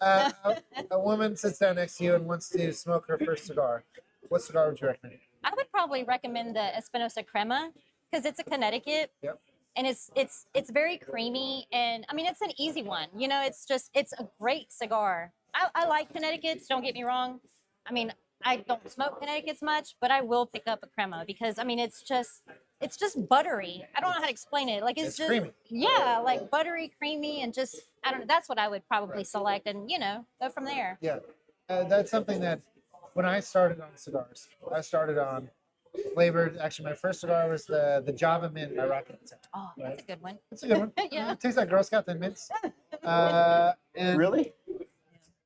A woman sits down next to you and wants to smoke her first cigar. What cigar would you recommend? I would probably recommend the Espinosa Crema because it's a Connecticut. Yep. And it's very creamy, and I mean it's an easy one. It's a great cigar. I like Connecticut's. Don't get me wrong. I mean, I don't smoke Connecticut's much, but I will pick up a Crema because I mean it's just buttery. I don't know how to explain it. Like it's just creamy. Yeah, like buttery, creamy, and just I don't know. That's what I would probably select, and go from there. Yeah, that's something that when I started on cigars, I started on flavored. Actually, my first cigar was the Java Mint by Rocket Attack. Oh, that's a good one. It's a good one. Yeah. It tastes like Girl Scout Thin Mints. And Really?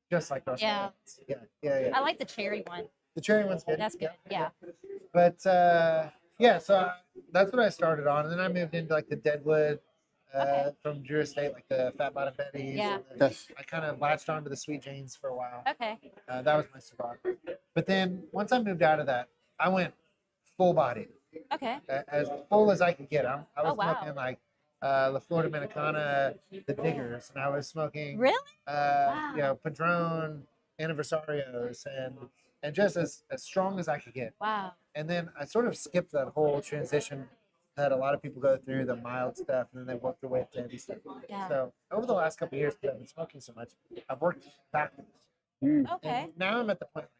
just like Girl Yeah. Scout. Yeah. I like the cherry one. The cherry one's good. That's good. Yeah. But yeah, so that's what I started on, and then I moved into like the Deadwood Okay. from Drew Estate, like the Fat Bottom Betty's. Yeah. and Yes. I kind of latched onto the Sweet Janes for a while. Okay. That was my cigar. But then once I moved out of that, I went full body, Okay. as full as I could get. I was Oh, wow. smoking like La Flor Dominicana, the Diggers, and I was smoking Really? Padron Anniversarios, and just as strong as I could get. Wow. And then I sort of skipped that whole transition that a lot of people go through, the mild stuff, and then they work their way up to heavy stuff. Yeah. So over the last couple of years, because I've been smoking so much, I've worked backwards. Okay. And now I'm at the point like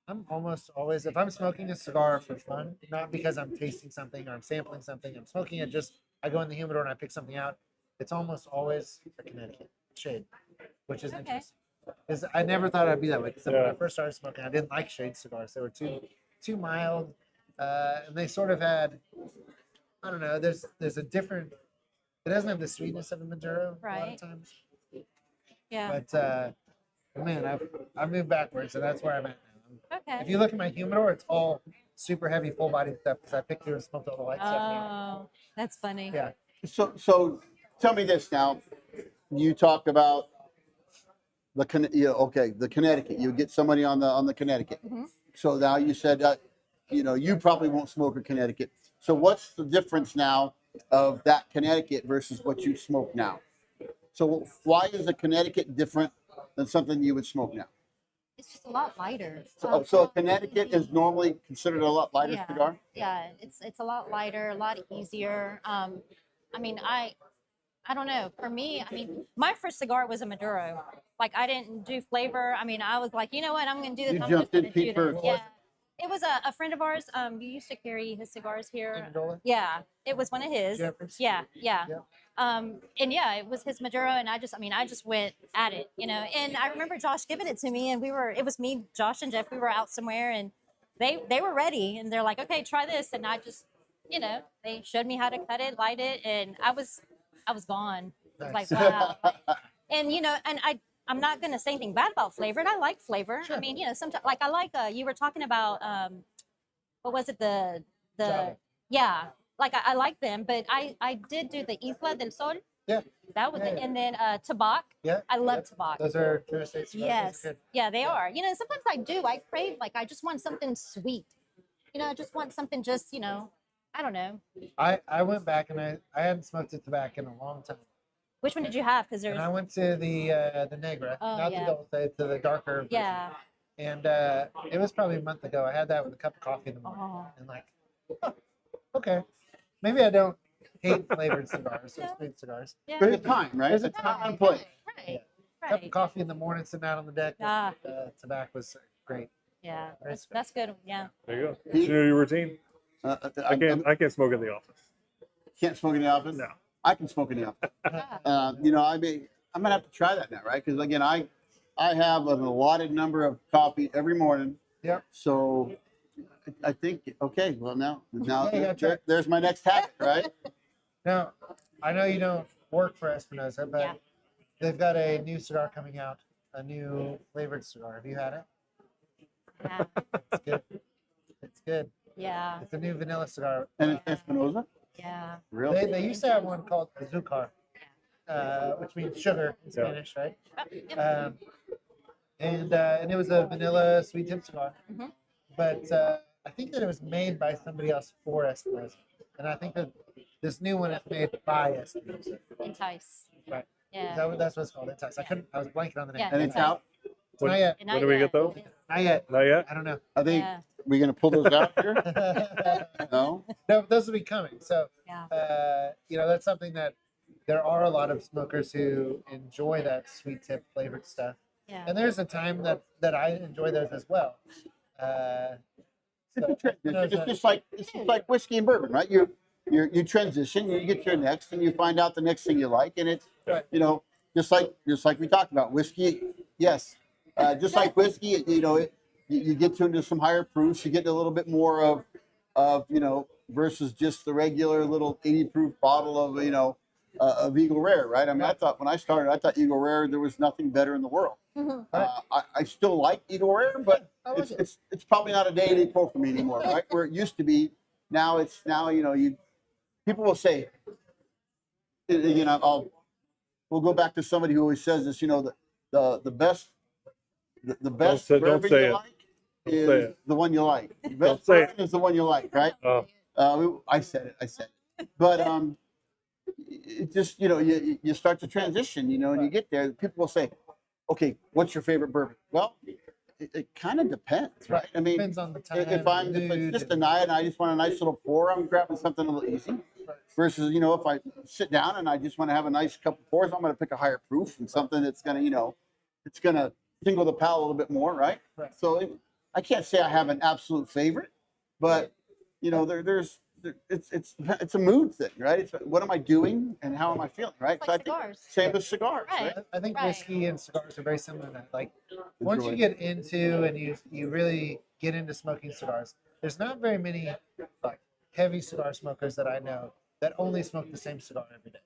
I'm almost always, if I'm smoking a cigar for fun, not because I'm tasting something or I'm sampling something, I'm smoking it just, I go in the humidor and I pick something out. It's almost always a Connecticut shade, which is Okay. interesting. Because I never thought I'd be that way. Because when I Yeah. first started smoking, I didn't like shade cigars. They were too mild, and they sort of had, I don't know. There's a different. It doesn't have the sweetness of a Maduro a lot Right. of times. Yeah. But man, I've moved backwards, and that's where I'm at now. Okay. If you look at my humidor, it's all super heavy, full body stuff because I picked through and smoked all the light stuff. Now. Oh, that's funny. Yeah. So tell me this now. You talk about the Connecticut. You get somebody on the Connecticut. Mhm. So now you said you probably won't smoke a Connecticut. So what's the difference now of that Connecticut versus what you smoke now? So why is a Connecticut different than something you would smoke now? It's just a lot lighter. So a Connecticut is normally considered a lot lighter Yeah. cigar. Yeah, it's a lot lighter, a lot easier. I mean, I don't know. For me, I mean, my first cigar was a Maduro. Like I didn't do flavor. I mean, I was like, you know what, I'm gonna do this. You I'm jumped just gonna in feet do this. first. Yeah. It was a friend of ours. We used to carry his cigars here. Amendola? Yeah, it was one of his. Jeffers? Yeah. Yeah. And yeah, it was his Maduro, and I just went at it, And I remember Josh giving it to me, and it was me, Josh, and Jeff. We were out somewhere, and they were ready, and they're like, okay, try this, and I just, they showed me how to cut it, light it, and I was gone. I was like, Nice. wow. And and I'm not gonna say anything bad about flavor. And I like flavor. Sure. I mean, sometimes like I like you were talking about what was it the Java. yeah, like I like them, but I did do the Isla del Sol. Yeah. That was it. Yeah. And then Tabac. Yeah. I love Yep. Tabac. Those are Drew Estate cigars. Those are Yes. good. Yeah, they are. Sometimes I do. I crave, like, I just want something sweet. I just want something just, I don't know. I went back and I hadn't smoked a tobacco in a long time. Which one did you have? Because And there's, I went to the Negra, Oh, not yeah. the Dulce, to the darker version. yeah. And it was probably a month ago. I had that with a cup of coffee in the morning. Oh. And like, oh, okay. Maybe I don't hate flavored cigars or Yeah. sweet cigars. Yeah. There's a time, right? There's a It's time. and place. Right. Cup of Right. coffee in the morning, sitting out on the deck. Ah. Tobacco was great. Yeah. Very That's good. Yeah. There you go. You know your routine. I can't smoke in the office. Can't smoke in the office. No. I can smoke in the oven. You know, I mean, I'm gonna have to try that now, right? Because again, I have an allotted number of coffee every morning. Yep. So I think okay. Well, now Yeah, you gotta try it. there's my next habit, right? Now, I know you don't work for Espinosa, but Yeah. they've got a new cigar coming out, a new flavored cigar. Have you had it? Yeah. It's good. It's good. Yeah. It's a new vanilla cigar. And it's Espinosa. Yeah. Really? They used to have one called Azúcar, which means sugar in Yeah. Spanish, right? Yep. And it was a vanilla sweet tip cigar. Mhm. But I think that it was made by somebody else for Espinosa, and I think that this new one is made by Espinosa. Entice. Right. Yeah. That's what it's called. Entice. I was blanking on the name. Yeah. And it's out. It's not yet. And When do we get those? Not yet. Not yet. I don't know. Are they? Yeah. We gonna pull those out here? No, No. those will be coming. So, Yeah. you know, that's something that there are a lot of smokers who enjoy that sweet tip flavored stuff. Yeah. And there's a time that I enjoy those as well. It's So, a transition. you know, It's just like whiskey and bourbon, right? You transition, you get your next, and you find out the next thing you like, and it's Right. you know just like we talked about whiskey. Yes, just like whiskey, you know you get into some higher proofs, you get a little bit more of you know versus just the regular little 80 proof bottle of Eagle Rare, right? I mean, I thought when I started, I thought Eagle Rare there was nothing better in the world. Mhm. I still like Eagle Rare, but I like it. it's probably not a day to pour for me anymore, right? Where it used to be. Now you know people will say, you know, we'll go back to somebody who always says this, you know, the best don't bourbon say you it. like Don't say is it. the one you like. The Don't best say it. bourbon is the one you like, right? I said it. But it just you know you start to transition, you know, and you get there. People will say, okay, what's your favorite bourbon? Well, it kind of depends, right? I mean, Depends on the time. if it's mood, just a night and I just want a nice little pour, I'm grabbing something a little easy. Versus, you know, if I sit down and I just want to have a nice couple pours, I'm going to pick a higher proof and something that's going to, you know, it's going to tingle the palate a little bit more, right? Right. So I can't say I have an absolute favorite, but you know, it's a mood thing, right? It's what am I doing and how am I feeling, right? It's So I like think cigars. same with cigars, Right. right? I think Right. whiskey and cigars are very similar to that. Like once you Enjoy. get into and you really get into smoking cigars, there's not very many like heavy cigar smokers that I know that only smoke the same cigar every day.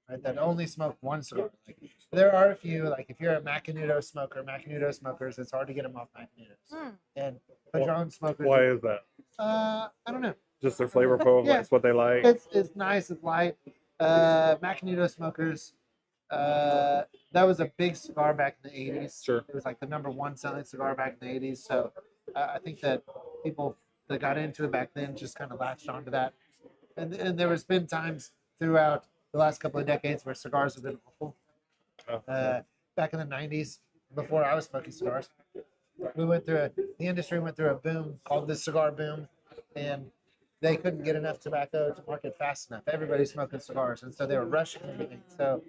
Right? That only smoke one cigar. Like, there are a few, like if you're a Macanudo smokers, it's hard to get them off Macanudos. Mm. And Padron smokers, Why is that? I don't know. Just their flavor profile. Yeah. It's what they like. It's nice, it's light. Macanudo smokers, that was a big cigar back in the 80s. Sure. It was like the #1 selling cigar back in the 80s. So I think that people that got into it back then just kind of latched onto that. And there has been times throughout the last couple of decades where cigars have been awful. Oh. Back in the 90s, before I was smoking cigars, the industry went through a boom called the cigar boom, and they couldn't get enough tobacco to market fast enough. Everybody's smoking cigars, and so they were rushing everything. So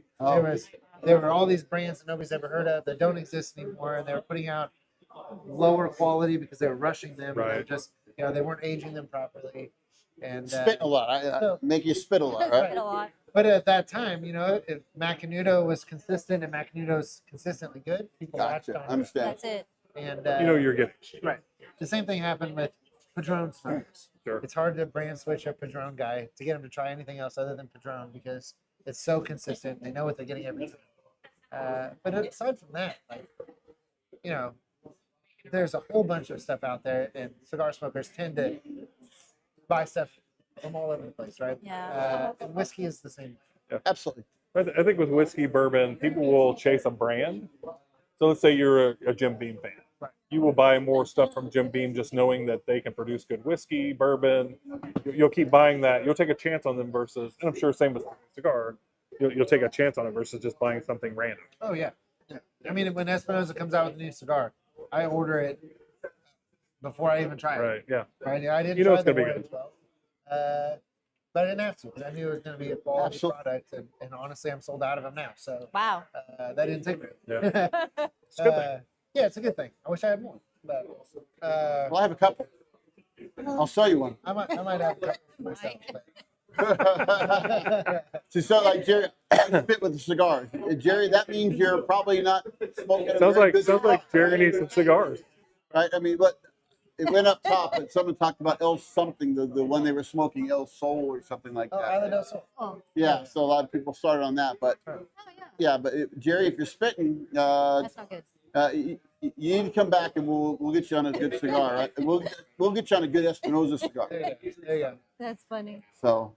there were all these brands that nobody's ever heard of that don't exist anymore, and they were putting out lower quality because they were rushing them. Right. They were just, you know, they weren't aging them properly, and Spit a lot. I make you spit a lot, right? Spit a lot. But at that time, you know, if Macanudo was consistent and Macanudo's consistently good, people latched Gotcha. on to it. Understand. That's it. And You know you're getting. right. The same thing happened with Padron smokers. Sure. It's hard to brand switch a Padron guy to get him to try anything else other than Padron because it's so consistent. They know what they're getting every time. But aside from that, like, you know, there's a whole bunch of stuff out there, and cigar smokers tend to buy stuff from all over the place, right? Yeah. And whiskey is the same. Absolutely. I think with whiskey, bourbon, people will chase a brand. So let's say you're a Jim Beam fan. Right. You will buy more stuff from Jim Beam just knowing that they can produce good whiskey, bourbon. You'll keep buying that. You'll take a chance on them versus, and I'm sure same with cigar, you'll take a chance on it versus just buying something random. Oh yeah. I mean, when Espinosa comes out with a new cigar, I order it before I even try it. Right, yeah. Right? I didn't You know try it's the gonna be Warhead 12, but I didn't have to because I knew it was going to be a quality Absolutely. product, and honestly, I'm sold out of them now. So Wow. that didn't take me. Yeah. It's a good thing. Yeah, it's a good thing. I wish I had more, but Well, I have a couple. I'll sell you one. I might have a couple for myself. But So you sound like Jerry fit with the cigar. Jerry, that means you're probably not smoking. A Sounds very like good cigar, Jerry needs some cigars. right? I mean, but it went up top, but someone talked about El something, the one they were smoking, El Sol or something like Oh, that. Island del Sol. Oh, Yeah, so a lot of people started on that, but oh yeah. yeah, but Jerry, if you're spitting, That's not good. you need to come back and we'll get you on a good cigar. Right? We'll get you on a good Espinosa cigar. There you go. There you go. That's funny. So,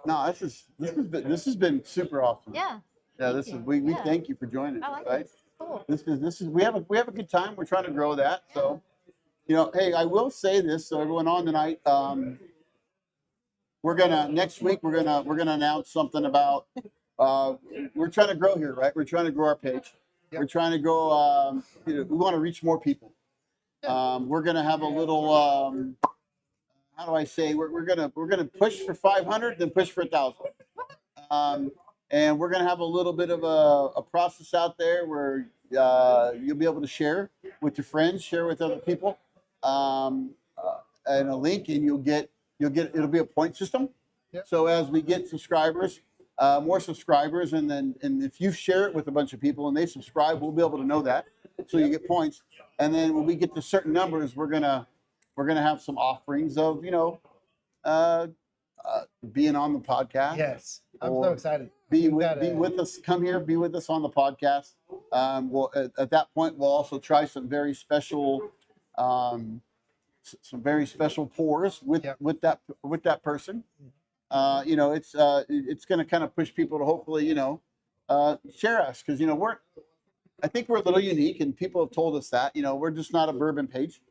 no, this has been super awesome. Yeah. Yeah, thank this is you. we Yeah. thank you for joining I us. like Right. this. Cool. This is we have a good time. We're trying to grow that. So, hey, I will say this. So everyone on tonight, we're gonna next week we're gonna announce something about. We're trying to grow here, right? We're trying to grow our page. Yep. We're trying to grow. We want to reach more people. We're gonna have a little. How do I say? We're gonna push for 500, then push for 1,000. And we're gonna have a little bit of a process out there where you'll be able to share with your friends, share with other people, and a link, and you'll get it'll be a point system. Yep. So as we get subscribers, more subscribers, and if you share it with a bunch of people and they subscribe, we'll be able to know that. So you get points, and then when we get to certain numbers, we're gonna have some offerings of being on the podcast. Yes, I'm so Or excited. Be We've got with us. Come here. Be with us on the podcast. We'll at that point we'll also try some very special, pours with Yep. with that person. It's going to kind of push people to hopefully share us because I think we're a little unique and people have told us that we're just not a bourbon page,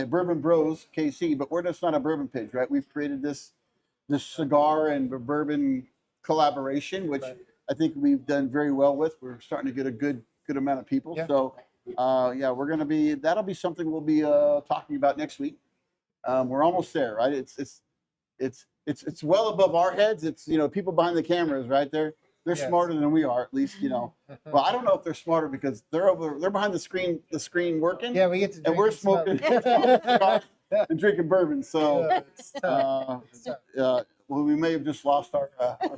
Bourbon Bros KC, but we're just not a bourbon page, right? We've created this cigar and bourbon collaboration, which Right. I think we've done very well with. We're starting to get a good amount of people. Yeah. So we're gonna that'll be something we'll be talking about next week. We're almost there, right? It's well above our heads. It's people behind the cameras, right? They're Yes. smarter than we are, at least Well, I don't know if they're smarter because they're behind the screen working, Yeah, we get to. and drink we're and smoke. smoking cigars and drinking bourbon. So. Yeah, it's tough. It's tough. Well, we may have just lost our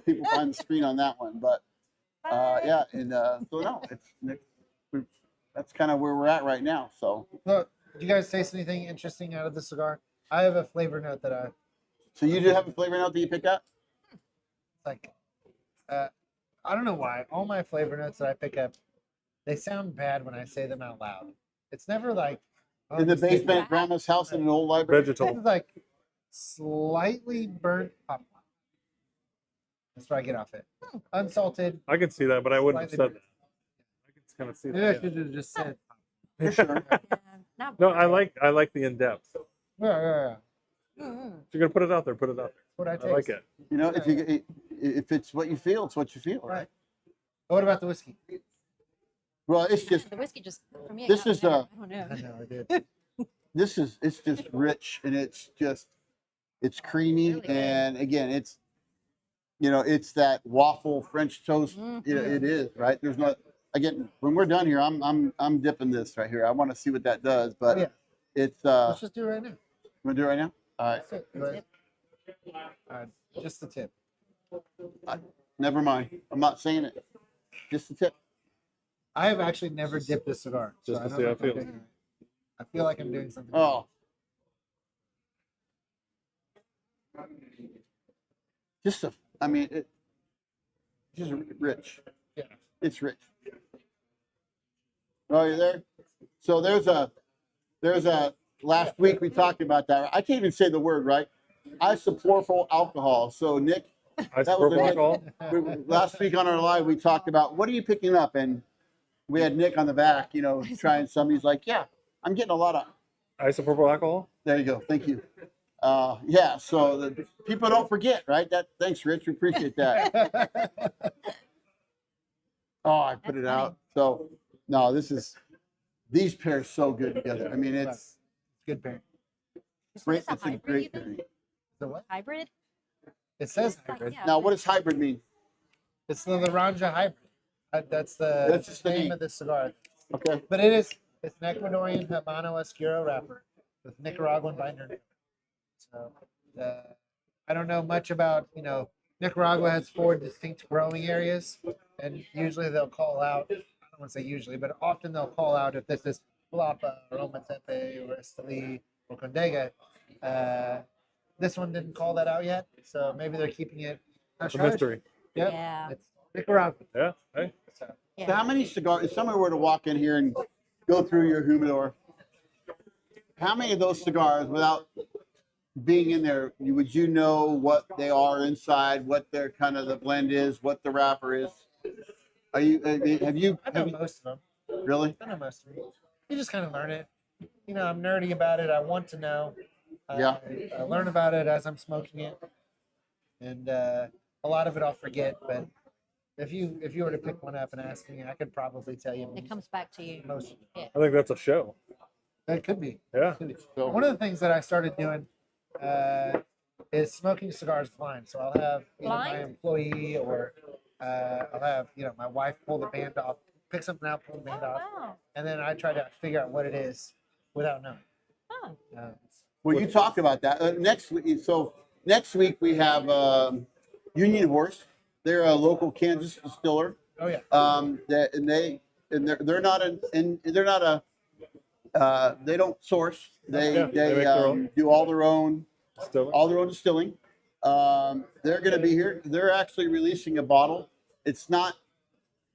people behind the screen on that one, but so no, that's kind of where we're at right now. So, Look, do you guys taste anything interesting out of the cigar? I have a flavor note that so you did have a flavor note that you picked up? like. I don't know why. All my flavor notes that I pick up, they sound bad when I say them out loud. It's never like oh, In the this tastes basement at Grandma's house in an old library. Vegetal. This is like slightly burnt popcorn. That's what I get off it. Unsalted. I can see that, but I wouldn't have Slightly said that. I can kind of see Maybe I that. should have just said. For sure. Not No, I like the in depth. If Yeah. Mm-hmm. you're gonna put it out there, put it out What I there. I like taste. it. If it's what you feel, it's what you feel, right? Right. What about the whiskey? Well, it's just The whiskey just for me. it This got me is, there. uh, I don't know. I know I did. it's just rich and it's creamy, Really good. and again it's it's that waffle French toast. It is, right? There's not again when we're done here, I'm dipping this right here. I want to see what that does, but Oh, yeah. it's Let's just do it right now. wanna do it right now? All right. That's it. Go ahead. All right. Just the tip. Never mind. I'm not saying it. Just the tip. I have actually never dipped a cigar. Just I to don't see know how if it I'm feels. doing it. I feel like I'm doing something. Oh. Just it's just rich. Yeah. It's rich. Oh, you there? So there's a last week we talked about that. I can't even say the word right. Isopropyl alcohol. So Nick, That was Isopropyl a- alcohol. last week on our live we talked about what are you picking up, and we had Nick on the back, trying some. He's like, yeah, I'm getting a lot of. Isopropyl alcohol. There you go. Thank you. So the people don't forget, right? Thanks, Rich. We appreciate that. Oh, I put That's it funny. out. So no, these pair so good together. I mean, it's Good pairing. great. Is this It's a hybrid, great you think? pairing. The what? Hybrid? It says Like, hybrid. yeah, Now, like- what does hybrid mean? It's the Laranja hybrid. That's That's just the name name. of the cigar. Okay. But it's an Ecuadorian Habano Oscuro wrapper with Nicaraguan binder. So I don't know much about Nicaragua has 4 distinct growing areas, and usually they'll call out. I don't want to say usually, but often they'll call out if this is Jalapa or Ometepe or Esteli or Condega. This one didn't call that out yet, so maybe they're keeping it It's a hush-hush. mystery. Yep, Yeah. it's Nicaragua. Yeah. Hey. So, So how many cigars, if someone were to walk in here and go through your humidor, how many of those cigars, without being in there, would you know what they are inside, what their kind of the blend is, what the wrapper is? Are you, have you, I know most of them. really? I know most of them. You just kind of learn it. You know, I'm nerdy about it. I want to know. Yeah. I learn about it as I'm smoking it, and a lot of it I'll forget. But if you were to pick one up and ask me, I could probably tell you It comes back to you. most. Of it. I think that's a show. That could be. Yeah. So, One of the things that I started doing is smoking cigars blind. So I'll have either my Blind? employee or I'll have my wife pull the band off, pick something out, pull the band Oh, off, wow. and then I try to figure out what it is without knowing. Huh. well, you talked about that next week. So next week we have Union Horse. They're a local Kansas distiller. Oh yeah. They're not they don't source. They Yeah, they make their own. do all their own Distilling. They're going to be here. They're actually releasing a bottle. It's not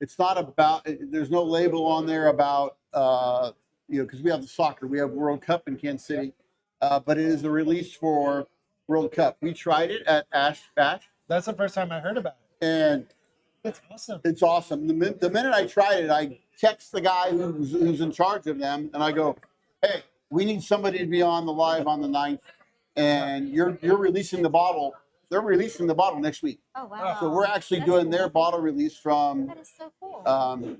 about. There's no label on there about because we have the soccer. We have World Cup in Kansas City, but it is a release for World Cup. We tried it at Ash, That's the first time I heard about it. and It's awesome. it's awesome. The minute I tried it, I text the guy who's in charge of them, and I go, "Hey, we need somebody to be on the live on the 9th, and you're releasing the bottle. They're releasing the bottle next week, Oh, wow. so we're actually That's doing cool. their bottle release from That is so cool.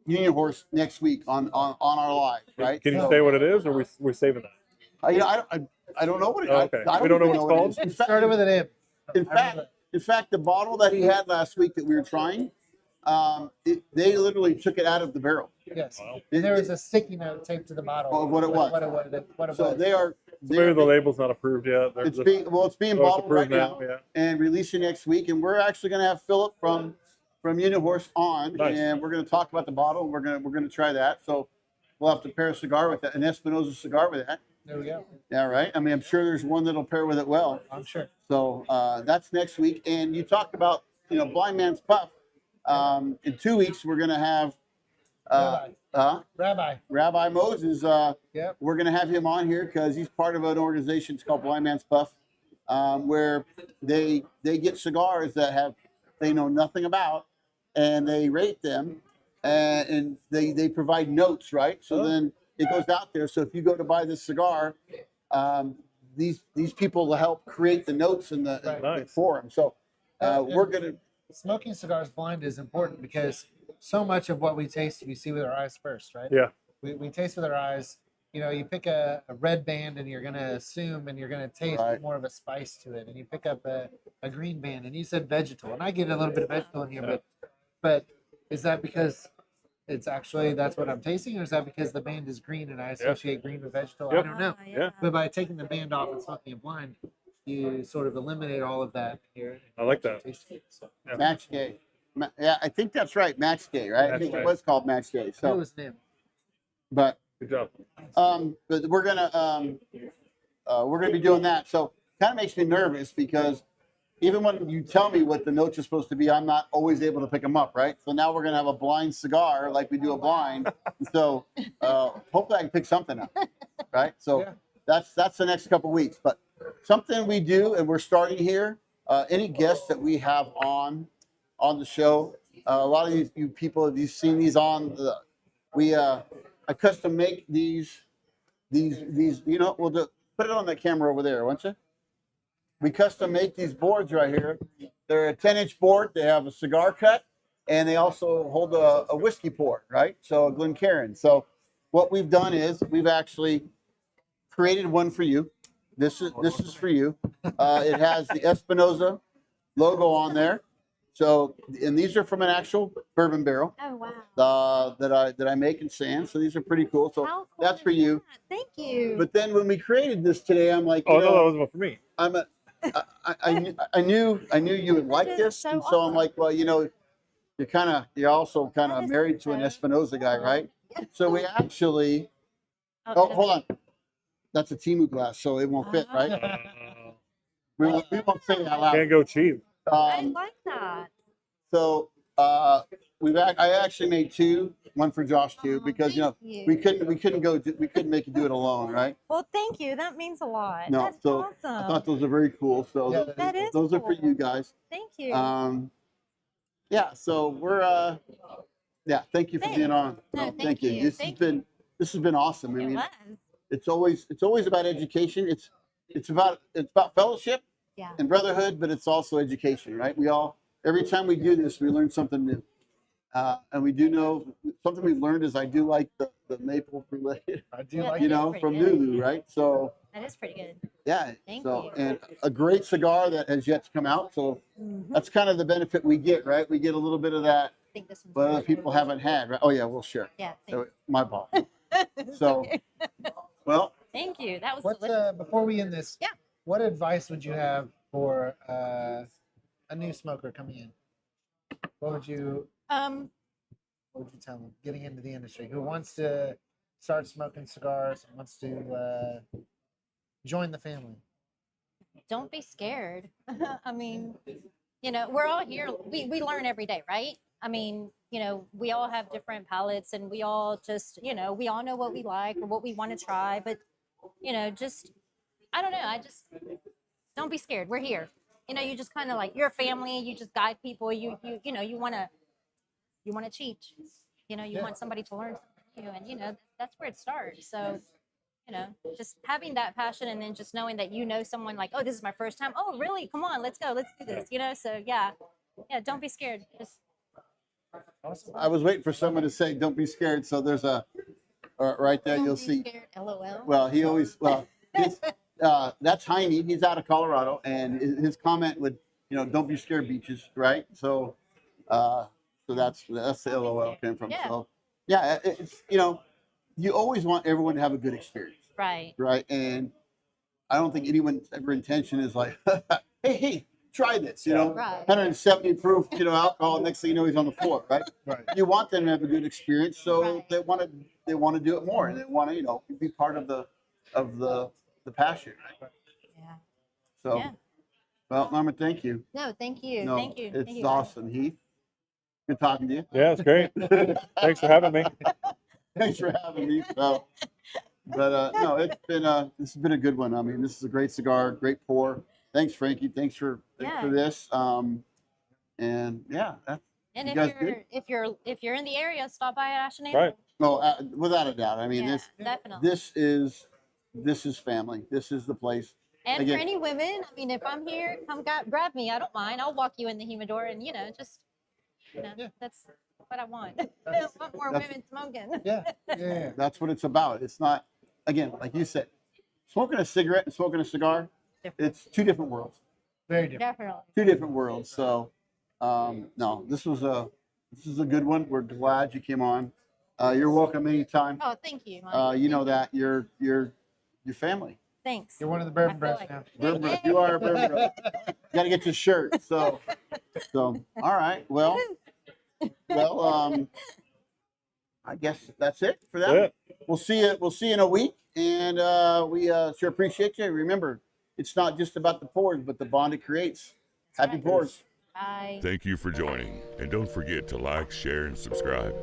Union Horse next week on our live, right? Can you So, say what it is, or we're saving that? I don't know what it. Oh, okay. I don't We don't know even what it's it is. It started with an M. In fact, the bottle that he had last week that we were trying, they literally took it out of the barrel. Yes. Wow. And there was a sticky note taped to the bottle Of what it was. What it So was. they are. So maybe the label's not approved yet. They're It's just- being oh, it's bottled right approved now Yeah. and releasing next week, and we're actually going to have Philip from Union Horse on, Nice. and we're going to talk about the bottle. And we're going to try that. So we'll have to pair a cigar with that, an Espinosa cigar with that. There we go. Yeah, right. I mean, I'm sure there's one that'll pair with it well. I'm sure. So that's next week. And you talked about Blind Man's Puff. In 2 weeks, we're going to have Rabbi Moses. Yep. We're going to have him on here because he's part of an organization. It's called Blind Man's Puff, where they get cigars that they know nothing about, and they rate them, and they provide notes, right? So then it goes out there. So if you go to buy this cigar, these people will help create the notes and the forum. So we're going to. Smoking cigars blind is important because so much of what we taste, we see with our eyes first, right? Yeah. We taste with our eyes. You pick a red band and you're going to assume and you're going to taste Right. more of a spice to it. And you pick up a green band and you said vegetal. And I get a little bit of vegetal in here, but is that because it's actually that's what I'm tasting, or is that because the band is green and I associate green with vegetal? Yep. I don't know. Yeah. But by taking the band off and smoking it blind, you sort of eliminate all of that here. I like that. So, Yeah. Match day. Yeah, I think that's right. Match day, right? I Match think day. it was called match day. it So, was him. but Good job. but we're gonna be doing that. So, kind of makes me nervous because even when you tell me what the notes are supposed to be, I'm not always able to pick them up, right? So now we're gonna have a blind cigar like we do a blind. So hopefully I can pick something up, right? So Yeah. that's the next couple weeks. But something we do, and we're starting here. Any guests that we have on the show, a lot of you people, have you seen these on the? I custom make these. We'll put it on that camera over there, won't you? We custom make these boards right here. They're a 10-inch board. They have a cigar cut, and they also hold a whiskey pour, right? So a Glencairn. So what we've done is we've actually created one for you. This is for you. It has the Espinosa logo on there. So, and these are from an actual bourbon barrel Oh, wow. that I make in sand. So these are pretty cool. So How cool that's is for you. that? Thank you. But then when we created this today, I'm like, Oh, no, that was one for me. I'm a I knew you would like is this, so and so I'm awesome. like, well, you're also kind That of is married to an so Espinosa guy, cool. right? So we actually. Oh, hold on. That's a Timu glass, so it won't fit, right? We won't say it out loud. Can't go cheap. I Um, like that. so I actually made two, one for Josh too, Oh, because thank we you. couldn't make you do it alone, right? Well, thank you. That means a lot. No, That's so awesome. I thought those are very cool. So Yeah, that is those are for cool. you guys. Thank you. Yeah, so we're yeah, thank you for being Thanks. on. No, No, thank you. Thank you. This has been awesome. I It mean, was. it's always about education. It's about fellowship Yeah. and brotherhood, but it's also education, right? Every time we do this, we learn something new. And we do know something we've learned is I do like the maple brulee, I do Yeah, like that it. is pretty from good. Lulu, right? So That is pretty good. yeah, Thank so you. and a great cigar that has yet to come out. So Mm-hmm. that's kind of the benefit we get, right? We get a little bit of that I think this one's what other really people good. haven't had, right? Oh yeah, we'll share. Yeah. So, my fault. It's So, okay. well, Thank you. That was What's delicious. before we end this? Yeah. What advice would you have for a new smoker coming in? What would you tell them getting into the industry who wants to start smoking cigars and wants to join the family? Don't be scared. I mean, we're all here. We learn every day, right? I mean, we all have different palates and we all just, we all know what we like or what we want to try. But, just, I don't know. I just, don't be scared. We're here. You just kind of like, you're a family. You just guide people. You want to teach. You Yeah. want somebody to learn from you. And, that's where it starts. So, just having that passion and then just knowing that someone like, oh, this is my first time. Oh, really? Come on, let's go. Let's do this. So yeah, don't be scared. Just Awesome. I was waiting for someone to say, "Don't be scared." So there's right there. don't You'll be see. scared. LOL. Well, his, that's Heine. He's out of Colorado, and his comment would, "Don't be scared, beaches." Right. So that's the LOL came from. Yeah. So yeah, it's you always want everyone to have a good experience. Right. Right. And I don't think anyone's ever intention is like, hey, try this, Right. 170 proof, alcohol. Next thing you know, he's on the floor, right? Right. You want them to have a good experience, so Right. they want to do it more, and they want to, be part of the passion, right? Yeah. So, Yeah. well, Norma, thank you. No, thank you. No, Thank you. it's Thank you. awesome, Heath. Good talking to you. Yeah, it's great. Thanks for having me. Thanks for having me. So, but no, this has been a good one. I mean, this is a great cigar, great pour. Thanks, Frankie. Thanks for this. And yeah, And You if guys you're good? if you're in the area, stop by Ash Anvil. Right. no, without a doubt. I mean, Yeah, this definitely. this is family. This is the place. And again- for any women, I mean, if I'm here, come grab me. I don't mind. I'll walk you in the humidor, and just Yeah. that's what I want. I want more That's- women smoking. Yeah. That's what it's about. It's not, again, like you said, smoking a cigarette and smoking a cigar. Different. It's two different worlds. Very different. Definitely. Two different worlds. So, no, this is a good one. We're glad you came on. You're welcome anytime. Oh, thank you, Mike. You know Thank you. that you're family. Thanks. You're one of the bourbon I bros feel now. Bourbon Bros. You are a Bourbon Bros. Got to get your shirt. So, all right. Well, I guess that's it for that. That's We'll see you. We'll see you in a week, and we sure appreciate you. Remember, it's not just about the pours, but the bond it creates. That's Happy right. pours. Bye. Thank you for joining, and don't forget to like, share, and subscribe.